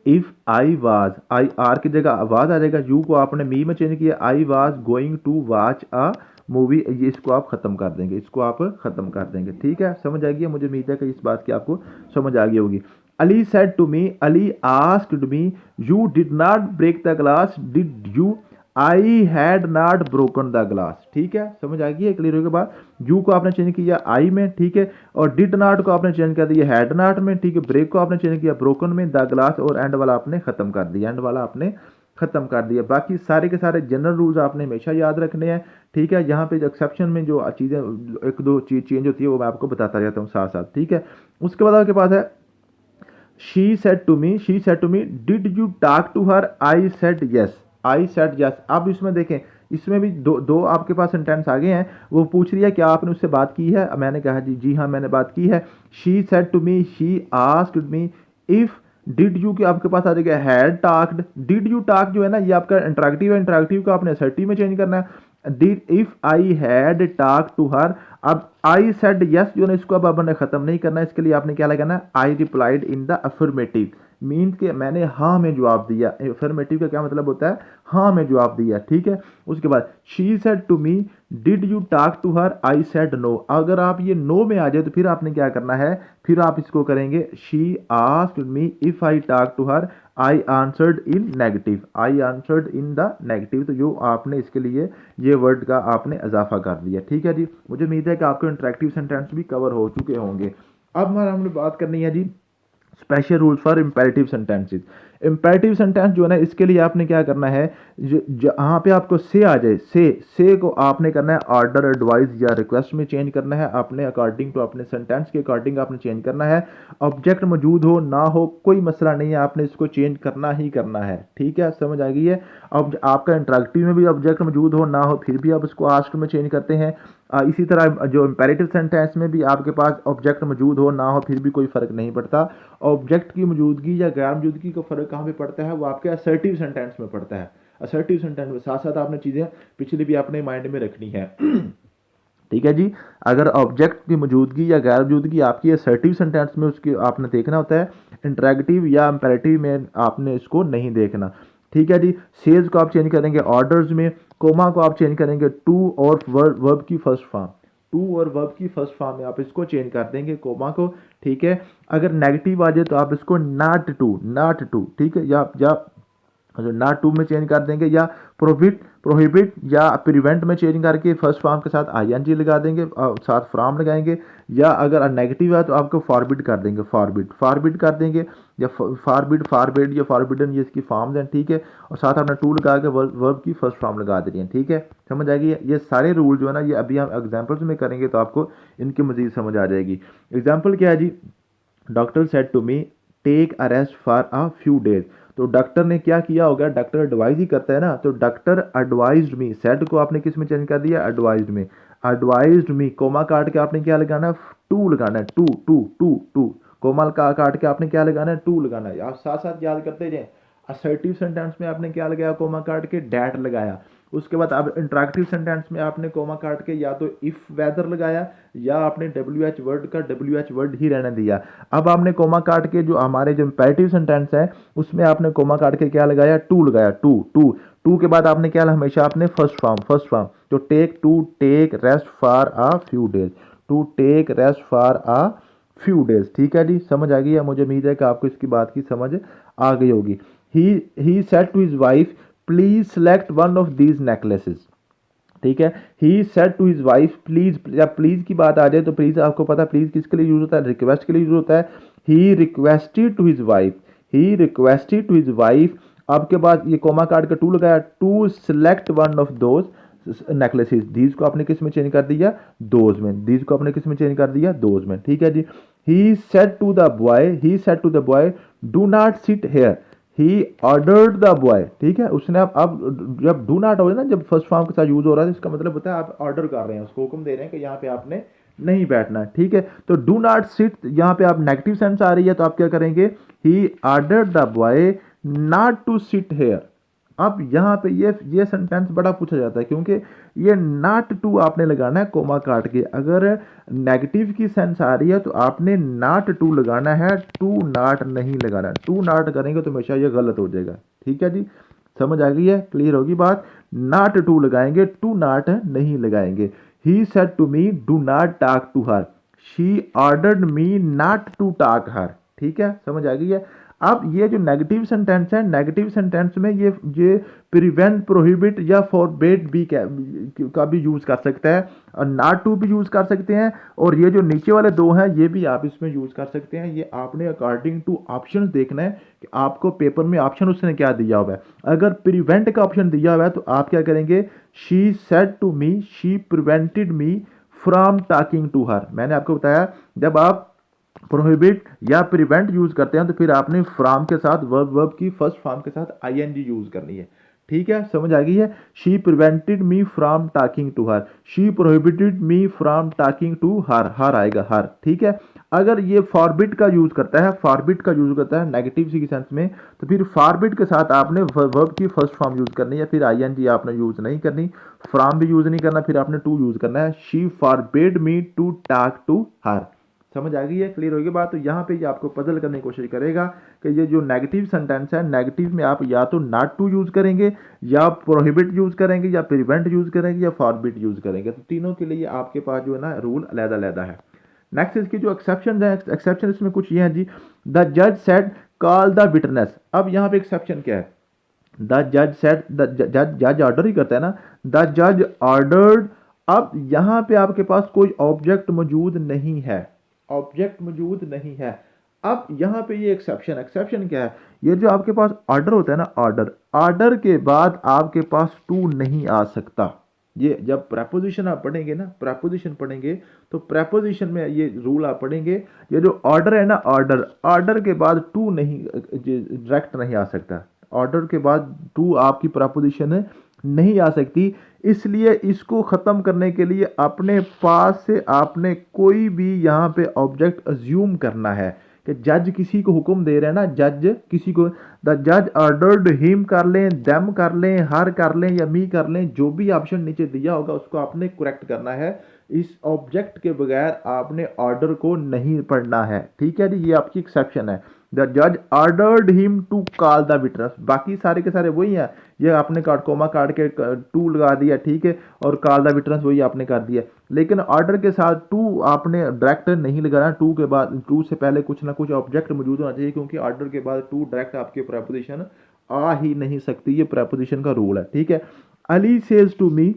if I was, I R की जगह आवाज आ जाएगा, यू को आपने मी में चेंज किया, I was going to watch a movie, ये इसको आप खत्म कर देंगे, इसको आप खत्म कर देंगे, ठीक है। समझ आ गई, मुझे उम्मीद है कि इस बात की आपको समझ आ गई होगी। Ali said to me, Ali asked me, you did not break the glass, did you, I had not broken the glass, ठीक है। समझ आ गई है, क्लियर होने के बाद यू को आपने चेंज किया आई में, ठीक है, और डिड नॉट को आपने चेंज कर दिया हैड नॉट में, ठीक है। ब्रेक को आपने चेंज किया ब्रोकन में, द ग्लास और एंड वाला आपने खत्म कर दिया, एंड वाला आपने खत्म कर दिया। बाकी सारे के सारे जनरल रूल्स आपने हमेशा याद रखने हैं, ठीक है। यहाँ पे जो एक्सेप्शन में जो चीज़ें एक दो चीज़ चेंज होती है वो मैं आपको बताता रहता हूँ साथ साथ, ठीक है। उसके बाद आपके पास है she said to me did you talk to her, I said yes, I said yes। अब इसमें देखें, इसमें भी दो आपके पास सेंटेंस आ गए हैं। वो पूछ रही है क्या आपने उससे बात की है, मैंने कहा जी हाँ मैंने बात की है। she said to me, she asked me, if did you की आपके पास आ जाएगा हैड टाक्ड, डिड यू टाक जो है ना ये आपका इंटरेक्टिव है, इंटरेक्टिव को आपने असर्टिव में चेंज करना है। Did if I had talk to her, अब आई सेड यस जो है इसको अब आपने खत्म नहीं करना है, इसके लिए आपने क्या लगाना, I replied in the affirmative, means के मैंने हाँ में जवाब दिया। अफर्मेटिव का क्या मतलब होता है, हाँ में जवाब दिया, ठीक है। उसके बाद she said to me did you talk to her, I said no. अगर आप ये नो में आ जाए तो फिर आपने क्या करना है, फिर आप इसको करेंगे she asked me if I talk to her, I answered in negative, I answered in the negative. तो जो आपने इसके लिए ये वर्ड का आपने इजाफा कर दिया, ठीक है जी। मुझे उम्मीद है कि आपको इंटरेक्टिव सेंटेंस भी कवर हो चुके होंगे। अब हमने बात करनी है जी special rules for imperative sentences. Imperative sentence जो है ना इसके लिए आपने क्या करना है, जहाँ पे आपको से आ जाए, से को आपने करना है ऑर्डर, एडवाइस या रिक्वेस्ट में चेंज करना है, आपने अकॉर्डिंग टू अपने सेंटेंस के अकॉर्डिंग आपने चेंज करना है। ऑब्जेक्ट मौजूद हो ना हो कोई मसला नहीं है, आपने इसको चेंज करना ही करना है, ठीक है। समझ आ गई है। अब आपका इंटरेक्टिव में भी ऑब्जेक्ट मौजूद हो ना हो फिर भी आप उसको आस्क में चेंज करते हैं। इसी तरह जो इंपेरेटिव सेंटेंस में भी आपके पास ऑब्जेक्ट मौजूद हो ना हो फिर भी कोई फ़र्क नहीं पड़ता। ऑब्जेक्ट की मौजूदगी या गैर मौजूदगी का फ़र्क कहाँ पे पड़ता है, वो आपके असर्टिव सेंटेंस में पड़ता है। असर्टिव सेंटेंस में साथ साथ आपने चीज़ें पिछली भी अपने माइंड में रखनी है, ठीक है जी। अगर ऑब्जेक्ट की मौजूदगी या गैर मौजूदगी आपकी असर्टिव सेंटेंस में उसकी आपने देखना होता है, इंटरेक्टिव या इंपेरेटिव में आपने इसको नहीं देखना, ठीक है जी। सेज को आप चेंज करेंगे ऑर्डर्स में, कोमा को आप चेंज करेंगे टू और वर्ब की फर्स्ट फॉर्म, टू और वर्ब की फर्स्ट फॉर्म में आप इसको चेंज कर देंगे कोमा को, ठीक है। अगर नेगेटिव आ जाए तो आप इसको नॉट टू, ठीक है, या नॉट टू में चेंज कर देंगे, या प्रोहिबिट या प्रिवेंट में चेंज करके फर्स्ट फॉर्म के साथ आईएनजी लगा देंगे और साथ फ्रॉम लगाएंगे, या अगर नेगेटिव है तो आपको फॉरबिड कर देंगे, फॉरबिड कर देंगे, या फॉरबिड या फॉरबिडन, ये इसकी फॉर्म्स हैं, ठीक है। और साथ आपने टू लगा के वर्ब की फर्स्ट फॉर्म लगा दे रही है, ठीक है। समझ आएगी। ये सारे रूल जो है ना ये अभी हम एग्जाम्पल्स में करेंगे तो आपको इनकी मजीद समझ आ जाएगी। एग्जाम्पल क्या है जी, doctor said to me take a rest for a few days. तो डॉक्टर ने क्या किया होगा, डॉक्टर एडवाइज ही करता है ना, तो डॉक्टर एडवाइज्ड मी, सेड को आपने किस में चेंज कर दिया, एडवाइज्ड में। एडवाइज्ड मी कोमा काट के आपने क्या लगाना है, टू लगाना है, to to to to. Comma का काट के आपने क्या लगाना है, टू लगाना है। आप साथ साथ याद करते जाएं। असर्टिव सेंटेंस में आपने क्या लगाया, कोमा काट के डैट लगाया। उसके बाद आप इंटरेक्टिव सेंटेंस में आपने कोमा काट के या तो इफ वेदर लगाया या आपने डब्ल्यू एच वर्ड का डब्ल्यू एच वर्ड ही रहने दिया। अब आपने कोमा काट के जो हमारे जो इंपेरेटिव सेंटेंस है उसमें आपने कोमा काट के क्या लगाया, टू लगाया, टू टू। टू के बाद आपने क्या हमेशा आपने फर्स्ट फॉर्म तो take to take rest for a few days, to take rest for a few days. ठीक है जी, समझ आ गई है, मुझे उम्मीद है कि आपको इसकी बात की समझ आ गई होगी। He said to his wife please select one of these necklaces. ठीक है, he said to his wife please, जब प्लीज की बात आ जाए तो प्लीज आपको पता है प्लीज किसके लिए यूज होता है, रिक्वेस्ट के लिए यूज होता है। He requested to his wife, he requested to his wife. आपके बाद ये कोमा कार्ड का टू लगाया, to select one of those necklaces. These को आपने किस में चेंज कर दिया, दोज में। दीज को आपने किस में चेंज कर दिया, दोज में। ठीक है जी। He said to the boy, he said to the boy do not sit here, he ordered the boy. ठीक है, उसने अब जब डू नॉट हो ना, जब फर्स्ट फॉर्म के साथ यूज हो रहा है तो इसका मतलब होता है आप ऑर्डर कर रहे हैं, उसको हुक्म दे रहे हैं कि यहाँ पे आपने नहीं बैठना। ठीक है, तो डू नॉट सिट यहाँ पे आप नेगेटिव सेंस आ रही है तो आप क्या करेंगे, he ordered the boy not to sit here. अब यहाँ पे ये सेंटेंस बड़ा पूछा जाता है क्योंकि ये नॉट टू आपने लगाना है कोमा काट के। अगर नेगेटिव की सेंस आ रही है तो आपने नॉट टू लगाना है, टू नॉट नहीं लगाना। टू नॉट करेंगे तो हमेशा ये गलत हो जाएगा। ठीक है जी, समझ आ गई है, क्लियर होगी बात। नॉट टू लगाएंगे, टू नॉट नहीं लगाएंगे। He said to me do not talk to her, she ordered me not to talk her. ठीक है, समझ आ गई है। अब ये जो नेगेटिव सेंटेंस है, नेगेटिव सेंटेंस में ये प्रिवेंट, प्रोहिबिट या फॉरबिड भी का भी यूज कर सकता है, और नॉट टू भी यूज कर सकते हैं, और ये जो नीचे वाले दो हैं ये भी आप इसमें यूज कर सकते हैं। ये आपने अकॉर्डिंग टू ऑप्शन देखना है कि आपको पेपर में ऑप्शन उसने क्या दिया हुआ है। अगर प्रिवेंट का ऑप्शन दिया हुआ है तो आप क्या करेंगे, she said to me she prevented me from talking to her. मैंने आपको बताया जब आप प्रोहिबिट या प्रिवेंट यूज करते हैं तो फिर आपने फ्रॉम के साथ वर्ब की फर्स्ट फॉर्म के साथ आईएनजी यूज करनी है। ठीक है, समझ आ गई है। She prevented me from talking to her, she prohibited me from talking to her आएगा हर। ठीक है, अगर ये फॉरबिट का यूज करता है, फॉरबिट का यूज करता है नेगेटिव सी की सेंस में, तो फिर फॉरबिट के साथ आपने वर्ब की फर्स्ट फॉर्म यूज करनी है, फिर आईएनजी आपने यूज नहीं करनी, फ्रॉम भी यूज नहीं करना, फिर आपने टू यूज करना है। She forbid me to talk to her. समझ आ गई है, क्लियर होगी बात। तो यहाँ पे ये आपको पजल करने की कोशिश करेगा कि ये जो नेगेटिव सेंटेंस है, नेगेटिव में आप या तो नॉट टू यूज करेंगे, या प्रोहिबिट यूज करेंगे, या प्रिवेंट यूज करेंगे, या फॉरबिट यूज करेंगे। तो तीनों के लिए आपके पास जो है ना रूल अलग-अलग है। नेक्स्ट इसकी जो एक्सेप्शन है, एक्सेप्शन इसमें कुछ ये है जी, द जज सेड कॉल द विटनेस। अब यहाँ पे एक्सेप्शन क्या है, द जज सेड, जज ऑर्डर ही करता है ना, द जज ऑर्डर्ड। अब यहाँ पे आपके पास कोई ऑब्जेक्ट मौजूद नहीं है, ऑब्जेक्ट मौजूद नहीं है। अब यहाँ पे ये एक्सेप्शन, एक्सेप्शन क्या है, ये जो आपके पास ऑर्डर होता है ना, ऑर्डर, ऑर्डर के बाद आपके पास टू नहीं आ सकता। ये जब प्रेपोजिशन आप पढ़ेंगे ना, प्रेपोजिशन पढ़ेंगे तो प्रेपोजिशन में ये रूल आप पढ़ेंगे, ये जो ऑर्डर है ना, ऑर्डर, ऑर्डर के बाद टू नहीं, डायरेक्ट नहीं आ सकता। ऑर्डर के बाद टू आपकी प्रेपोजिशन नहीं आ सकती। इसलिए इसको ख़त्म करने के लिए अपने पास से आपने कोई भी यहाँ पे ऑब्जेक्ट अज्यूम करना है कि जज किसी को हुक्म दे रहे हैं ना, जज किसी को, द जज ऑर्डर्ड हिम कर लें, देम कर लें, हर कर लें या मी कर लें, जो भी ऑप्शन नीचे दिया होगा उसको आपने करेक्ट करना है। इस ऑब्जेक्ट के बगैर आपने ऑर्डर को नहीं पढ़ना है। ठीक है जी, ये आपकी एक्सेप्शन है। द जज ordered him to call the witness. बाकी सारे के सारे वही हैं, ये आपने कोमा काट के टू लगा दिया, ठीक है, और कॉल द विटनेस वही आपने कर दिया। लेकिन ऑर्डर के साथ टू आपने डायरेक्ट नहीं लगाना, टू के बाद, टू से पहले कुछ ना कुछ ऑब्जेक्ट मौजूद होना चाहिए, क्योंकि ऑर्डर के बाद टू डायरेक्ट आपके प्रेपोजिशन आ ही नहीं सकती, ये प्रेपोजिशन का रूल है। ठीक है, Ali says to me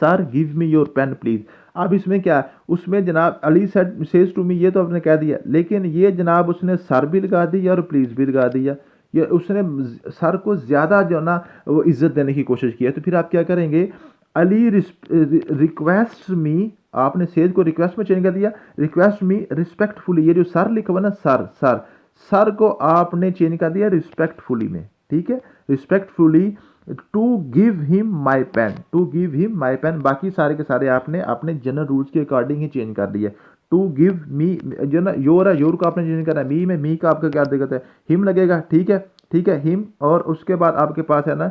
sir give me your pen please. अब इसमें क्या है, उसमें जनाब अली सेज टू मी, ये तो आपने कह दिया, लेकिन ये जनाब उसने सर भी लगा दिया और प्लीज भी लगा दिया। ये उसने सर को ज़्यादा जो ना वो इज्जत देने की कोशिश की है। तो फिर आप क्या करेंगे, अली रिक्वेस्ट मी आपने सेज को रिक्वेस्ट में चेंज कर दिया, रिक्वेस्ट मी रिस्पेक्टफुली, ये जो सर लिखा हुआ ना सर सर, सर को आपने चेंज कर दिया रिस्पेक्टफुली में, ठीक है, respectfully to give him my pen, to give him my pen, बाकी सारे के सारे आपने अपने जनरल रूल्स के अकॉर्डिंग ही चेंज कर दिए। टू गिव मी जो ना योर है, योर को आपने चेंज करना है, मी में मी का आपका क्या दिक्कत है, हिम लगेगा, ठीक है, ठीक है, हिम, और उसके बाद आपके पास है ना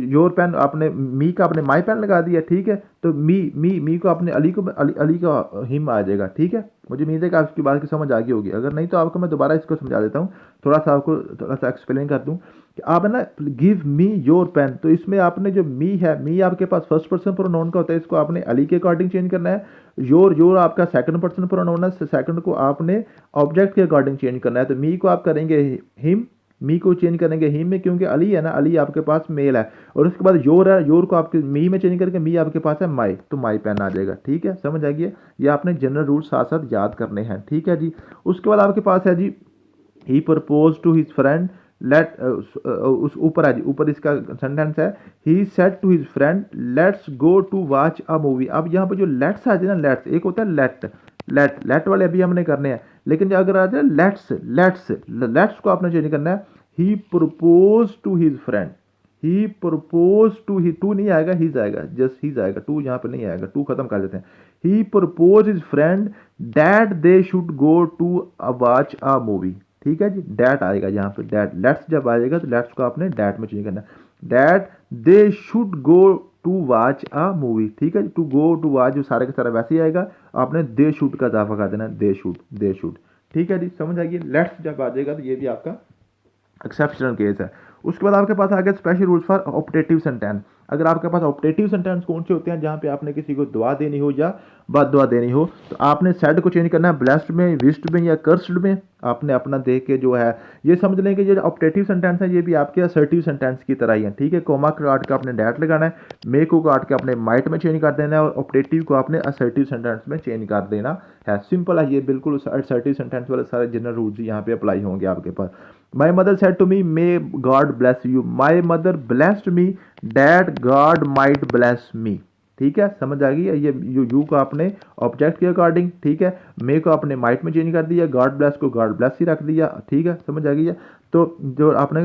योर पेन, आपने मी का आपने माई पेन लगा दिया, ठीक है, तो मी को आपने अली को अली का हिम आ जाएगा, ठीक है। मुझे उम्मीद है कि आपकी बात की समझ आ गई होगी, अगर नहीं तो आपको मैं दोबारा इसको समझा देता हूँ, थोड़ा सा आपको थोड़ा सा एक्सप्लेन कर दूँ कि आप है ना गिव मी योर पेन, तो इसमें आपने जो मी है, मी आपके पास फर्स्ट पर्सन प्रोनाउन का होता है, इसको आपने अली के अकॉर्डिंग चेंज करना है। योर योर आपका सेकंड पर्सन प्रोनाउन है, सेकंड को आपने ऑब्जेक्ट के अकॉर्डिंग चेंज करना है, तो मी को आप करेंगे हिम, मी को चेंज करेंगे हिम में, क्योंकि अली है ना, अली आपके पास मेल है, और उसके बाद योर है, योर को आपके मी में चेंज करके मी आपके पास है माई, तो माई पेन आ जाएगा, ठीक है, समझ आएगी। ये आपने जनरल रूल साथ साथ याद करने हैं, ठीक है जी। उसके बाद आपके पास है जी he propose to his friend, let उस ऊपर है जी, ऊपर इसका सेंटेंस है, he said to his friend let's go to watch a movie. अब यहाँ पे जो लेट्स आ जाए ना, लेट्स एक होता है लेट, लेट वाले अभी हमने करने हैं, लेकिन जो अगर आ जाए लेट्स, लेट्स को आपने चेंज करना है, he propose to his friend, he propose to, he to नहीं आएगा, ही आएगा, जस्ट ही आएगा, टू यहाँ पे नहीं आएगा, टू खत्म कर देते हैं। He propose his friend that they should go to watch a movie, ठीक है जी, डैट आएगा यहाँ पे, डैट, लेट्स जब आएगा तो लेट्स को आपने डैट में चेंज करना है, that they should go to watch a movie, ठीक है, टू गो टू वॉच जो सारे का सारा वैसे ही आएगा, आपने दे शुड का इजाफा कर देना, दे शुड, दे शुड, ठीक है जी, समझ आएगी। लेट्स जब आ जाएगा तो ये भी आपका एक्सेप्शनल केस है। उसके बाद आपके पास आ गया special rules for optative sentence. अगर आपके पास ऑप्टेटिव सेंटेंस कौन से होते हैं, जहां पे आपने किसी को दुआ देनी हो या बद दुआ देनी हो, तो आपने सेड को चेंज करना है ब्लेस्ड में, विस्ड में या कर्स्ड में, आपने अपना देख के जो है ये समझ लें कि ये ऑप्टेटिव सेंटेंस है, ये भी आपके असर्टिव सेंटेंस की तरह ही है, ठीक है। कोमा काट के आपने डैट लगाना है, मे को काट के अपने माइट में चेंज कर देना है, और ऑप्टेटिव को आपने असर्टिव सेंटेंस में चेंज कर देना है। सिंपल है ये, बिल्कुल असर्टिव सेंटेंस वाले सारे जनरल रूल्स यहाँ पे अप्लाई होंगे आपके पास। My mother said to me, may God bless you. My mother blessed me that God might bless me. ठीक है, समझ आ गई। ये यू को आपने ऑब्जेक्ट के अकॉर्डिंग, ठीक है, मे को आपने माइट में चेंज कर दिया, गॉड ब्लेस को गॉड ब्लेस ही रख दिया, ठीक है, समझ आ गई है। तो जो आपने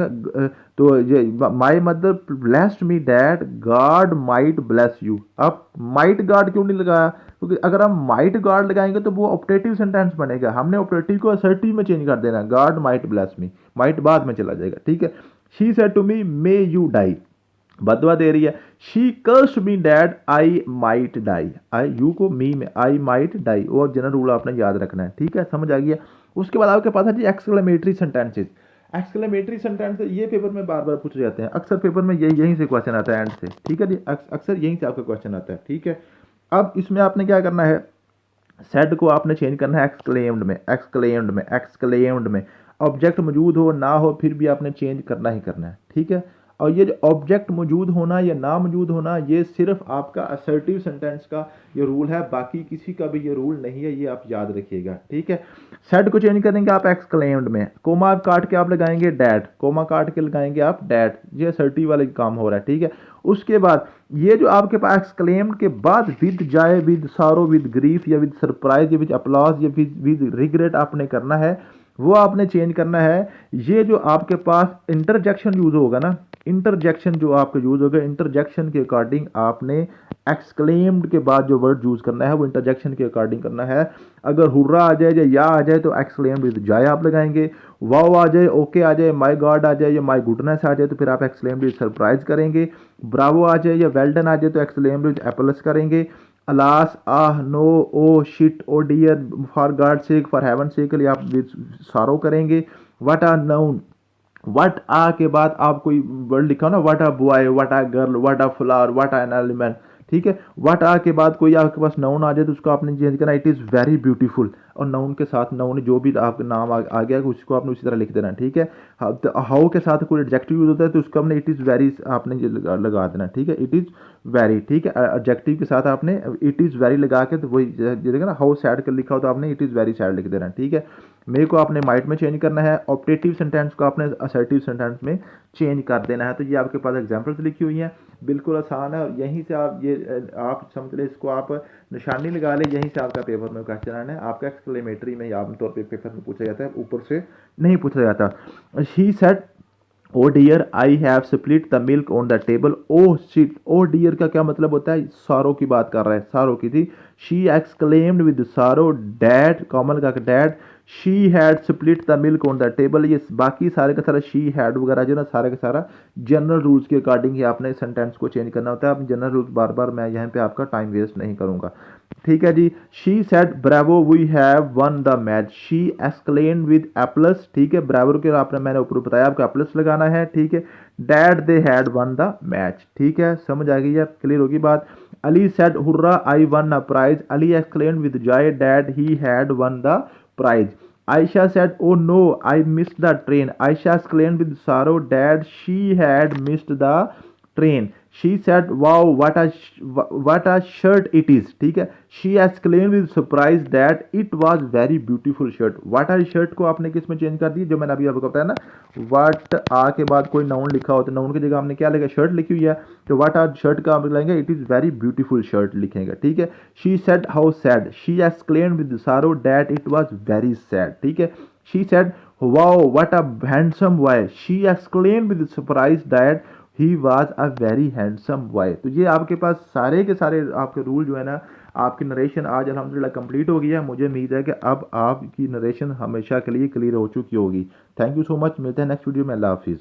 तो ये my mother blessed me that God might bless you. अब माइट गॉड क्यों नहीं लगाया, क्योंकि अगर हम माइट गॉड लगाएंगे तो वो ऑप्टेटिव सेंटेंस बनेगा, हमने ऑप्टेटिव को असर्टिव में चेंज कर देना, god might bless me, might बाद में चला जाएगा, ठीक है। She said to me may you die, बदवा दे रही है, she cursed me that I might die, I you को मी में आई माइट डाई, वो जनरल रूल आपने याद रखना है, ठीक है, समझ आ गया। उसके बाद आपके पास है जी एक्सक्लेमेटरी सेंटेंसेस। एक्सक्लेमेटरी सेंटेंस ये पेपर में बार बार पूछे जाते हैं, अक्सर पेपर में यहीं से क्वेश्चन आता है एंड से, ठीक है जी, अक्सर यहीं से आपका क्वेश्चन आता है, ठीक है। अब इसमें आपने क्या करना है, सेड को आपने चेंज करना है एक्सक्लेम्ड में, एक्सक्लेम्ड में, एक्सक्लेम्ड में, ऑब्जेक्ट मौजूद हो ना हो फिर भी आपने चेंज करना ही करना है, ठीक है। और ये जो ऑब्जेक्ट मौजूद होना या ना मौजूद होना, ये सिर्फ आपका असर्टिव सेंटेंस का ये रूल है, बाकी किसी का भी ये रूल नहीं है, ये आप याद रखिएगा, ठीक है। सेड को चेंज करेंगे आप एक्सक्लेम्ड में, कोमा काट के आप लगाएंगे डैट, कोमा काट के लगाएंगे आप डैट, ये असर्टिव वाले काम हो रहा है, ठीक है। उसके बाद ये जो आपके पास एक्सक्लेम्ड के बाद विद जाए, विद सारो, विद ग्रीफ या विद सरप्राइज या विद अपलॉज या विद रिग्रेट आपने करना है, वो आपने चेंज करना है। ये जो आपके पास इंटरजेक्शन यूज होगा ना, इंटरजेक्शन जो आपका यूज होगा, इंटरजेक्शन के अकॉर्डिंग आपने एक्सक्लेम्ड के बाद जो वर्ड यूज करना है वो इंटरजेक्शन के अकॉर्डिंग करना है। अगर हुर्रा आ जाए या आ जाए तो एक्सक्लेम्ड विद जाए आप लगाएंगे, वाओ आ जाए, ओके आ जाए, माय गॉड आ जाए या माय गुडनेस आ जाए तो फिर आप एक्सक्लेम्ड विद सरप्राइज करेंगे, ब्रावो आ जाए या वेल डन आ जाए तो एक्सक्लेम्ड विद एप्लस करेंगे, alas, ah, no, oh, shit, oh dear, for God sake, for heaven sake के लिए आप विद सारो करेंगे। What are noun, what a के बाद आप कोई वर्ड लिखा हो ना, what a boy, what a girl, what a flower, what a an element, ठीक है। व्हाट आ के बाद कोई आपके पास नाउन आ जाए तो उसको आपने चेंज करना, इट इज़ वेरी ब्यूटीफुल, और नाउन के साथ नाउन जो भी आपका नाम आ गया उसको आपने उसी तरह लिख देना, ठीक है। हाउ के साथ कोई एडजेक्टिव यूज होता है तो उसको आपने इट इज़ वेरी आपने लगा देना, ठीक है, इट इज़ वेरी, ठीक है। एडजेक्टिव के साथ आपने इट इज़ वेरी लगा के तो वही देखा ना, हाउ सैड कर लिखा हो तो आपने इट इज़ वेरी सैड लिख देना, ठीक है। मे को आपने माइट में चेंज करना है, ऑप्टेटिव सेंटेंस को आपने असर्टिव सेंटेंस में चेंज कर देना है। तो ये आपके पास एग्जांपल्स लिखी हुई हैं। बिल्कुल आसान है, और यहीं से आप ये आप समझ लें, इसको आप निशानी लगा लें, यहीं से आपका पेपर में क्वेश्चन आना है। आपका एक्सक्लेमेटरी में आमतौर पे पेपर में पूछा जाता है, ऊपर से नहीं पूछा जाता। She said oh dear I have split the milk on the table. Oh shit, oh dear का क्या मतलब होता है? सारो की बात कर रहा है, सारो की थी। शी एक्सक्लेम्ड विद सारो डैड, कॉमन का dad, she had split the milk on the table. ये बाकी सारे का सारा शी हैड वगैरह जो ना सारे का सारा जनरल रूल्स के अकॉर्डिंग ही आपने सेंटेंस को चेंज करना होता है। आप जनरल रूल्स बार बार मैं यहाँ पे आपका टाइम वेस्ट नहीं करूंगा। ठीक है जी। She said bravo we have won the match, she exclaimed with applause. ठीक है, ब्रावो के आपने मैंने ऊपर बताया आपको एप्लस लगाना है। ठीक है, that they had won the match. ठीक है, समझ आ गई है, क्लियर होगी बात। Ali said hurrah I won a prize, Ali exclaimed with joy that he had won the prize. Aisha said, "Oh no, I missed the train." Aisha exclaimed with sorrow that she had missed the train. She said, "Wow, what a shirt it is." ठीक है, she exclaimed with surprise that it was very beautiful shirt. What a shirt को आपने किस में चेंज कर दी? जो मैंने अभी आपको बताया ना, what आ के बाद कोई नाउन लिखा होता है, नाउन की जगह हमने क्या लिखा? शर्ट लिखी हुई है, तो what a shirt का आप लिखेंगे it is very beautiful shirt लिखेंगे। ठीक है, she said how sad, she exclaimed with sorrow that it was very sad। ठीक है, she said, wow, what a handsome boy, she exclaimed with surprise that he was a very handsome boy. तो ये आपके पास सारे के सारे आपके रूल जो है ना, आपकी नरेशन आज अल्हम्दुलिल्लाह कंप्लीट हो गई है। मुझे उम्मीद है कि अब आपकी नरेशन हमेशा के लिए क्लियर हो चुकी होगी। थैंक यू सो मच, मिलते हैं नेक्स्ट वीडियो में। अल्लाह हाफिज़।